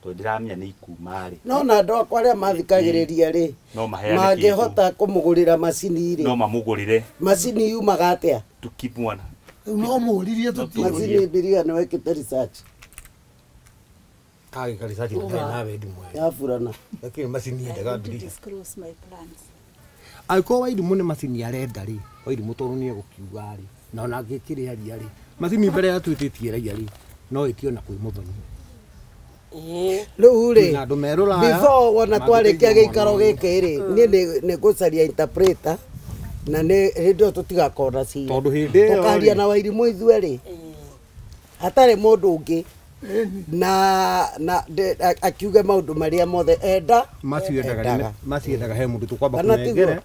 to ndiramenya ni ikumari
no na ndo akwa ria mathikagiriria ri
no maheane
mangihota kumugurira macini ri
no mamugurire
macini yumaga atia
to keep mwana
no muririe
macini Biriha ni wekite research
kage karisaji na wendi mwe
ya furana
lakini macini ndaga Biriha
disclose my plans
aiko Wairimu ni macini arenda ri Wairimu tondu ni gukiuga ri na ona ngikire aria ri macini mbere ya twititie raia ri no itio na kwi muthoni
riu ri
na andu merura
before wona twarikia giikaro giki ri ni gucaria interpreter na ni hindio tutigakona ci
tondu hindi iyo
tukaria na Wairimu ithue ri hatari mundu ungi na akiuga maundu maria mothe enda
maciendaga he mundu tukwamba kunengere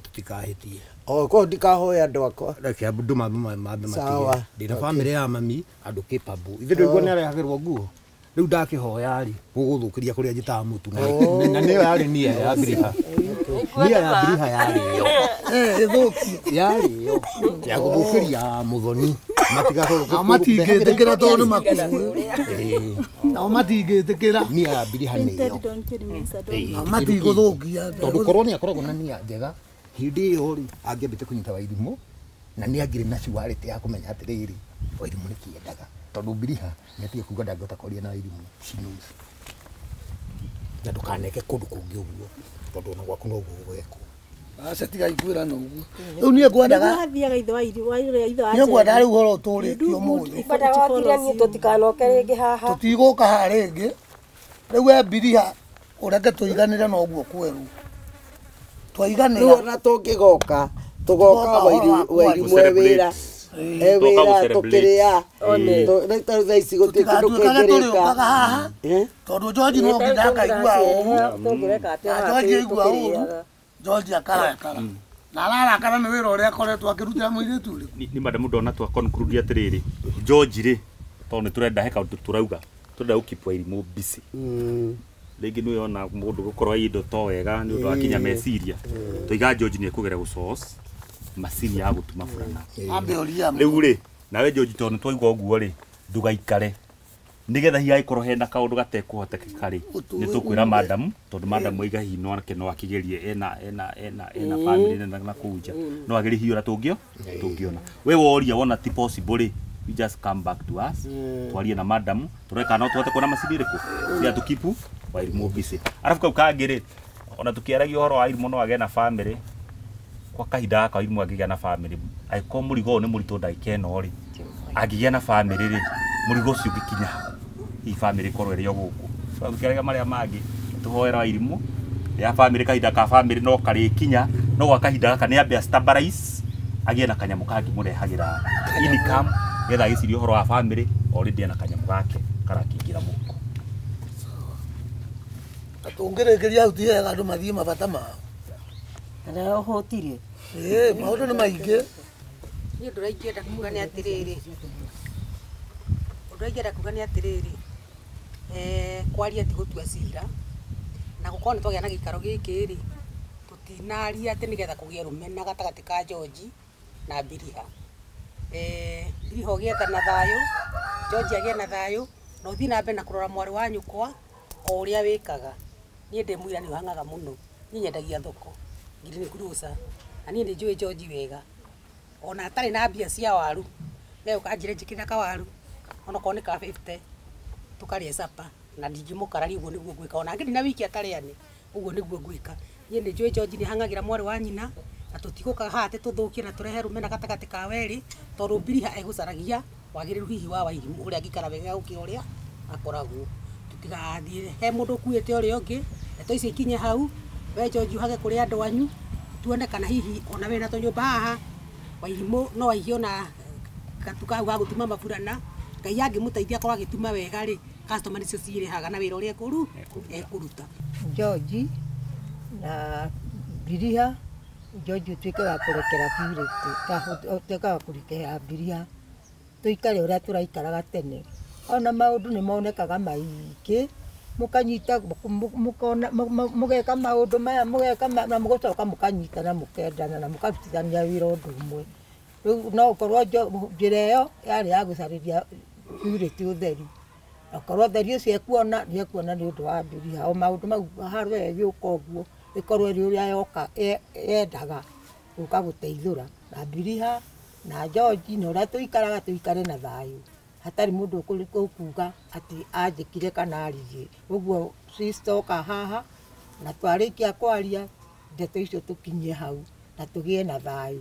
tutikahitie
ko ndikahoya andu akwa
reke andu mambe
sawa
ndina family ya mami andu capable ithe ndio ni arehagirwo nguo riu ndakihoya ri guguthukiria kuria njitaga mutu na niyo yari nia ya Biriha nia ya Biriha yari yo ithuki yari yo ya guthukiria muthoni
matingitikira tondu makuru na matingitikira
nia ya Biriha niyo
matiguthukia
tondu korwo ni akoragwo na nia njega hindi iyo ri angiambite kunyita Wairimu na ni angire na ciwarite ya kumenya atiriri Wairimu ni kiendaga tondu Biriha netiye kuga ndangota koria na Wairimu cinusu na ndukaneke kundu kungi uguo tondu na gwaku no guo gweko
Asa tiga ikwira no uguo. Riu nie ngwendaga.
Athiaga ithe wa ithe wa.
Nie ngwenda riu horo turikio muthi.
Badaga wakiria ni tutikanoke ringi haha.
Tutiguka ha ringi. Riu Embiriha ureke tuiganire no uguo kweru. Twaiganira.
Riu na tungigoka tugoka wairimwe wira. Wira tukiria. Rita thaici gutikindu kingirika.
Tondu George no ngindaka igua o.
Tungireka atia.
George igua o. George akarakara. Na ararakara ni wira uria akoretwo akirutira muiritu ri.
Ni madam ndona twa conclude atiriri. George ri tondu turenda heka turauga. Turenda ukipu Wairimũ busy. Rĩngĩ nĩ ona mũndũ gũkorwo indo to wega nĩ ũndũ wa kinya meciria. Tũiga George nĩ ekũgera gũsource macini ya gũtuma burana. Rĩu rĩ nawe George tondu twaigua ũguo rĩ ndugaikare nigetha hiya ikorwo hena kaundu gatekũhotekeka rĩ nĩ tũkwĩra madam tondu madam oiga hihi no akĩgerie ena family na kũnja no agerie hiyo na tũngĩona we woria wona ti possible rĩ you just come back to us twarie na madam tureka no tuhote kuona macini rĩkũ cia tukipu Wairimũ busy. Arafu kau kangĩ rĩ ona tukiaragia ũhoro wa Wairimũ no agĩe na family kwa kahinda gaka Wairimũ angĩgĩa na family angĩkorwo mũrigo nĩ mũritũ ndagĩka ĩno rĩ angĩgĩa na family rĩ mũrigo ũcio ũngĩkinya hii family korwo ĩrĩ o gũkũ so tukiaragia marĩa mangĩ tuhoera Wairimũ ya family kahinda ka family no karĩkinya no gwa kahinda gaka nĩ ambia stabilize agĩe na kanyamũ kangĩmũrehagĩra income getha agĩciria ũhoro wa family already ena kanyamũ gake karakĩingĩra mũhuko.
Tungĩrĩkĩria hau ti wega andũ mathiĩ mabata mao.
Na ũhotire.
Maũndũ nĩ maingĩ.
Niĩ ũndũ ũrĩa ingĩenda kuga nĩ atĩrĩrĩ. Ũndũ ũrĩa ingĩenda kuga nĩ atĩrĩrĩ. Kwaria ti gũtua cira. Na gũkorwo nĩ twagĩa na gĩikaro gĩkĩ rĩ tũtinaria atĩ nĩgetha kũgĩe rũmena gatagatĩ ka George na Embiriha. Embiriha ũgĩetha na thayũ, George agĩe na thayũ, na ũthiĩ na mbere na kũrora mwarĩ wa nyũkwa o ũrĩa wĩkaga. Niĩ ndĩ mũira nĩ ũhangaga mũno. Niĩ nyendagia thoko. Green Grocer. Na niĩ nĩ njũĩ George wega. Ona atarĩ na mbia cia waru. We ũkanjĩra njĩkĩra kawaru. Ona korwo nĩ ka 50 tũkarĩa supper na ndingĩmũkararia ũguo nĩguo ngwĩka. Ona angĩthiĩ na wiki atarĩane ũguo nĩguo ngwĩka. Niĩ nĩ njũĩ George nĩ ahangagĩra mwarĩ wa nyina na tũtigũka haha atĩ tũthũkie na tũrehe rũmena gatagatĩ ka werĩ tondũ Embiriha egũcaragia wagĩrĩru hihi wa Wairimũ ũrĩa angĩikara wega gũkĩra ũrĩa akoragwo. Tutigathiĩ he mũndũ ũkuĩte ũrĩa ũngĩ ndeto icio ikinye hau we George uhage kũrĩ andũ anyu tuone kana hihi ona wĩna tũnyũmba haha Wairimũ no aigĩ ona gatuka hau ga gũtuma maburana Ngai angĩmũteithia akorwo agĩtuma wega rĩ customer nĩcio cirĩhaga na wĩra ũrĩa ekũruta.
George na Embiriha George utuĩke wa kũrekera purity utuĩke wa kũrekera Embiriha tũikare ũrĩa tũraikaraga tene. Ona maũndũ nĩ monekaga maingĩ mũkanyita mũgeka maũndũ maya mũgeka na mũgũcoka mũkanyitana mũkendana na mũkarutithania wĩra ũndũ ũmwe. Rĩu no ũkorwo njĩra ĩyo yarĩ ya gũcarĩria purity ũtheri. Akorwo ũtheri ũcio ekuona nĩ ekuona nĩ ũndũ wa Embiriha. O maũndũ mau harĩa egĩũka ũguo ĩkorwo ĩrĩ ũrĩa yoka yendaga gũka gũteithũra na Embiriha na George na ũrĩa tũikaraga tũikare na thayũ. Hatarĩ mũndũ ũkuga atĩ anjĩkire kana arigie. Ũguo cicoka haha na twarĩkia kwaria ndeto icio tũkinyie hau na tũgĩe na thayũ.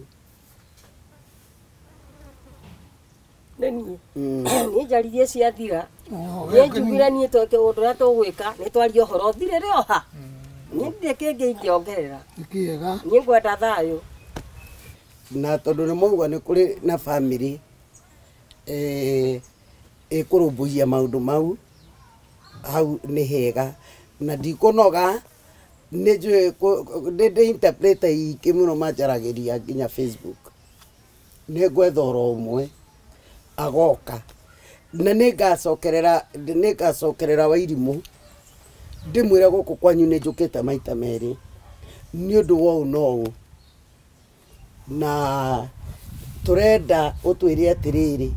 Nĩ njaririe ciathira. Nĩ njugire niĩ tweke ũndũ ũrĩa tũgwĩka nĩ twarie ũhoro thirĩre oha. Niĩ ndirĩ kĩngĩ ingĩongerera. Niĩ ngwenda thayũ.
Na tondũ nĩ mauga nĩ kũrĩ na family ĩkũrũmbũiya maũndũ mau hau nĩ hega na ndikũnoga nĩ njũĩ ndĩ interpreter ingĩ mũno manjaragĩria nginya Facebook. Nĩ ngwetha oro ũmwe agoka na nĩ ngacokerera Wairimũ ndĩmwĩre gũkũ kwanyu nĩ njũkĩte maita merĩ nĩ ũndũ wa ũũ na ũũ na tũrenda ũtwĩre atĩrĩrĩ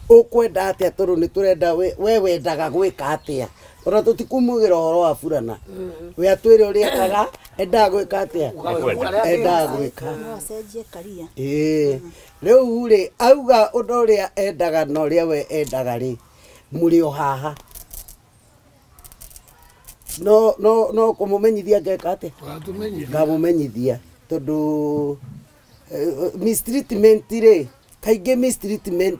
ũkwenda atĩa tondũ nĩ tũrenda we wendaga gwĩka atĩa tondũ tũtikumugĩra ũhoro wa burana we atwĩre ũrĩa ekaga endaga gwĩka atĩa endaga gwĩka rĩu rĩ auga ũndũ ũrĩa endaga na ũrĩa we endaga rĩ mũrĩ o haha no kumumenyithia ngeka atia ngamumenyithia tondu mistreatment ri kaingi mistreatment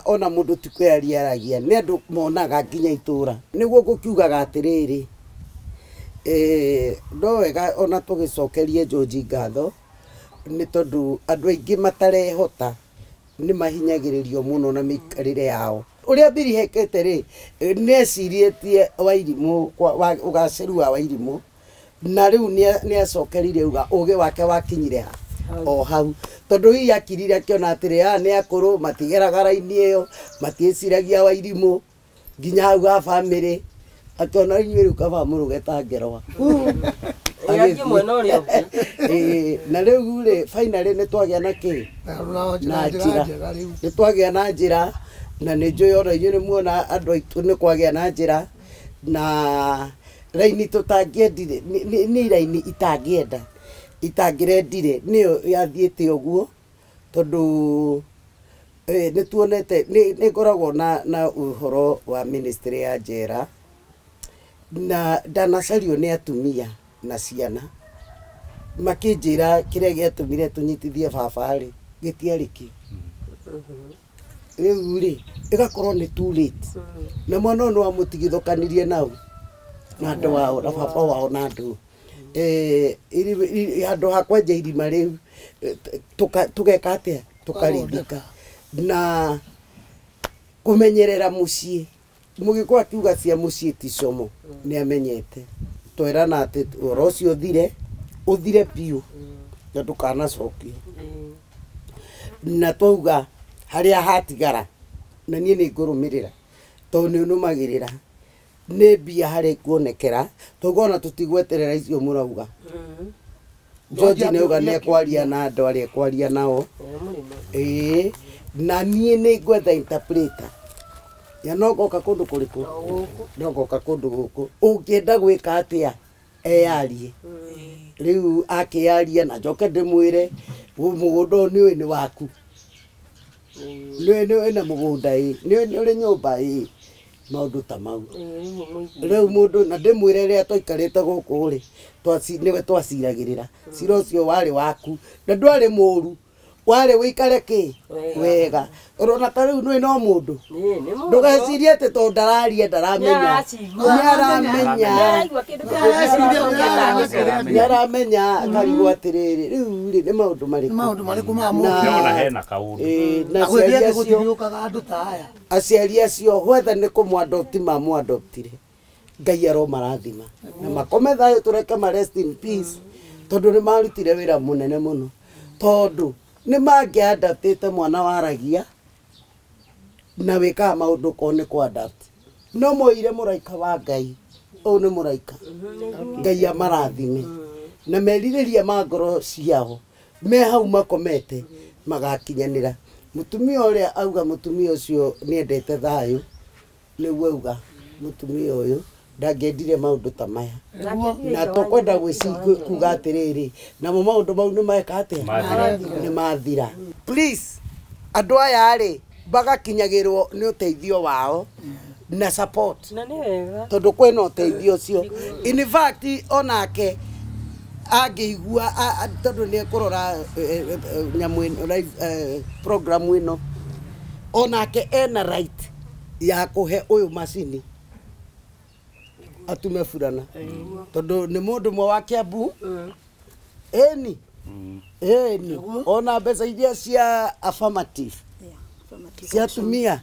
ona mundu tikweariaragia ni andu monaga nginya itura niguo gukiugaga atiriri no wega ona tugicokerie George ngatho ni tondu andu aingi matarehota ni mahinyagiririo muno na mikarire yao uria mbiri hekete ri necirietie Wairimu ugaciru wa Wairimu na riu ni acokerire uga uge wake wakinyire ha o hau tondu hi yakirire akiona atiri ni akuru matigeraga raini iyo matieciragia Wairimu nginya hau ga family akiona inyuĩ rĩu kaba mũrũgeta ngeroa na rĩu rĩ finally nĩ twagĩa na kĩ na njĩra nĩ twagĩa na njĩra na nĩ njũĩ ona inyuĩ nĩ muona andũ aitũ nĩ kwagĩa na njĩra na raini tũtangĩendire nĩ raini itangĩrendire nĩyo yathiĩte ũguo tondũ nĩ tuonete nĩ ngoragwo na ũhoro wa ministry ya njera na ndanacario nĩ atumia na ciana makĩnjĩra kĩrĩa gĩatũmire tũnyitithie baba rĩ gĩtiarĩ kĩo rĩu rĩ ĩgakorwo nĩ too late na mwana ũyũ nĩwamũtigithũkanirie nau na andũ wao na baba wao na andũ handũ ha kwenja irima rĩu tũgeka atĩa tũkarindĩka na kũmenyerera mũciĩ Mũgĩkũyũ akiuga cia mũciĩ ti como nĩ amenyete twerana atĩ ũhoro ũcio ũthire biũ na ndũkanacokio na twauga harĩa hatigara na niĩ nĩ ngũrũmĩrĩra tondũ nĩ nũmagĩrĩra nĩ mbia harĩ kuonekera tauga ona tũtigweterera icio mũrauga George nĩ auga nĩ ekwaria na andũ arĩa ekwaria nao na niĩ nĩ ngwetha interpreter ya no goka kundu kuriku no goka kundu guku ungienda gwika atia eyarie riu akiaria na njoke ndimwire mugunda ni waku ni na mugunda ni uri nyumba maundu ta mau riu mundu na ndimwire ria twikarite guku ri niwe twaciragirira cira ucio wari waku na ndwari muru wale wikare ki wega urona ta riu nwi no mundu ndugecirie ati to ndararia ndaramenya ndaramenya akarigwo atiriri riu ri ni maundu mariku
na hena kaundu
na aciari acio whether ni kumwadopti mamwadoptire Ngai aro marathima na makome thayo tureke ma rest in peace tondu ni marutire wira munene muno tondu nĩ mangĩadaptĩte mwana waragia na wĩkaga maũndũ ko nĩ kũadapt no moire mũraika wa Ngai ũyũ nĩ mũraika Ngai amarathime na merirĩria ma ngoro ciao me hau makomete magakinyanĩra mũtumia ũrĩa auga mũtumia ũcio nĩendete thayũ nĩguo auga mũtumia ũyũ ndangĩendire maũndũ ta maya na tũkwenda kuga atĩrĩrĩ namo maũndũ mau nĩ meka atĩa nĩ mathira please andũ aya rĩ bagakinyagĩrwo nĩ ũteithio wao na support tondũ kwĩna ũteithio ũcio in fact onake angĩigua tondũ nĩ ekũrora nyamũ ĩno program ĩno onake ena right ya kũhe ũyũ macini atume furana tondu ni mundu mwe wa Kiambu eni ona mbeca iria cia affirmative cia tumia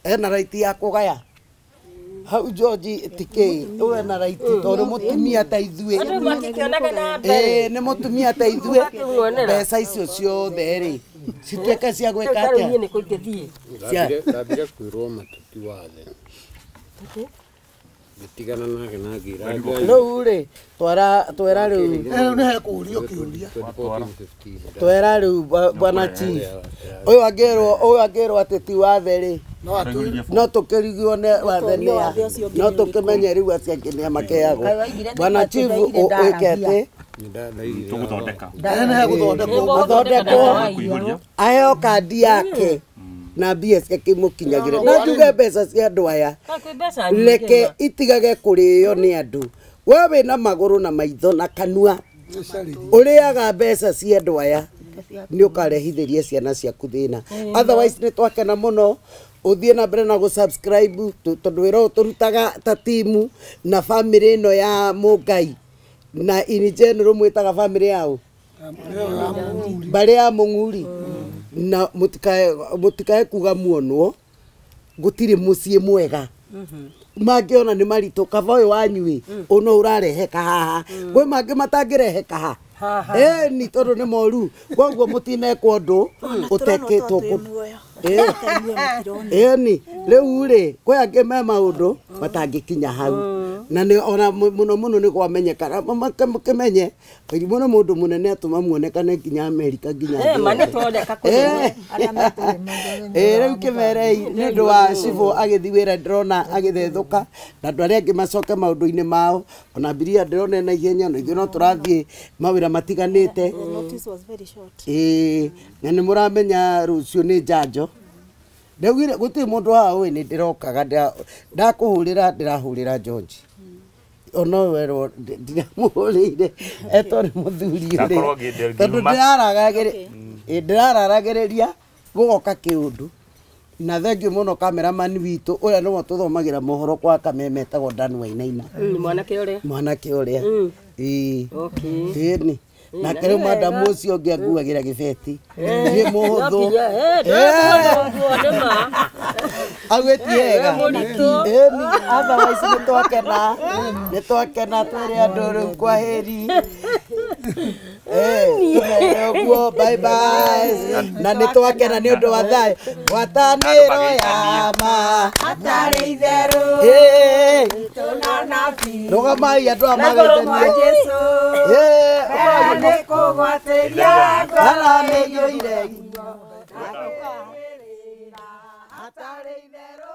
ena right ya kugaya hau George tikei we na right tondu mutumia ta ithuĩ ni mutumia ta ithuĩ mbeca icio ciothe ri cituĩke cia gwĩka atĩa
ndambire kwĩrwo matuti wathe tigana nake na ngira
riu ri twera riu
nĩ hekũrio kĩũria
twera riu bwana chief ũyũ angĩrwo atĩ ti wathe ri no tũkĩrigwo nĩ wathe nĩa no tũkĩmenye riu acio angĩ nĩa makeagwo bwana chief wĩkete
tũgũthondeka
athondekwo aheo kandi yake na mbia ciake imukinyagire na njuge mbeca cia andu aya reke itigage kurio ni andu we wina maguru na maitho na kanua uriaga mbeca cia andu aya ni ukarehithirie ciana ciaku thina otherwise ni twakena muno uthie na mbere na gusubscribe tondu wira turutaga ta timu na family ino ya Mungai na in general mwitaga family yao bari ya Mung'uri na mutikae kuga muonwo gutiri mucii mwega mangiona ni maritu kaba uyu wanyui uno urareheka haha gwe mangi matangireheka haha ni tondu ni moru koguo mutinekwo ndu uteketwo ni riu ri kwe angi me maundu matangikinya hau na ni ona muno ni gwamenyekana mukimenye muno mundu munene atuma muonekane nginya Amerika nginya riu kimerei ni ndu wa Cibo agithi wira ndirona agithethuka na andu aria angi macoke maundu-ini mao ona Biria ndirona na ihenya na ithuĩ no tũrathiĩ mawĩra matiganĩte na nĩ mũramenya rũciũ nĩ njanjo ndaugire gũtirĩ mũndũ haha ũĩ nĩ ndĩrokaga ndakũhũrĩra ndĩrahũrĩra George ona werwo ndiramũhũrĩire etwo nĩ mũthuri ũrĩa tondũ ndĩrararagĩrĩria gũgoka kĩũndũ na thengiũ mũno cameraman witũ ũrĩa nĩwe tũthomagĩra mohoro kwa Kameme etagwo Dan Wainaina mwanake ũrĩa ĩni nake rĩu madamu ũcio ũngĩ anguagĩra gĩbeti nĩ mũhũthũ agwĩtie wega otherwise nĩ twakena twĩrĩ andũ rĩu kwaheri ũguo bye bye na nĩ twakena nĩ ũndũ wa thayũ ngwatanĩro ya ma hatarĩ itherũ rũgamai andũ a magethania nĩ kũgwatĩria ngoro hatarĩ itherũ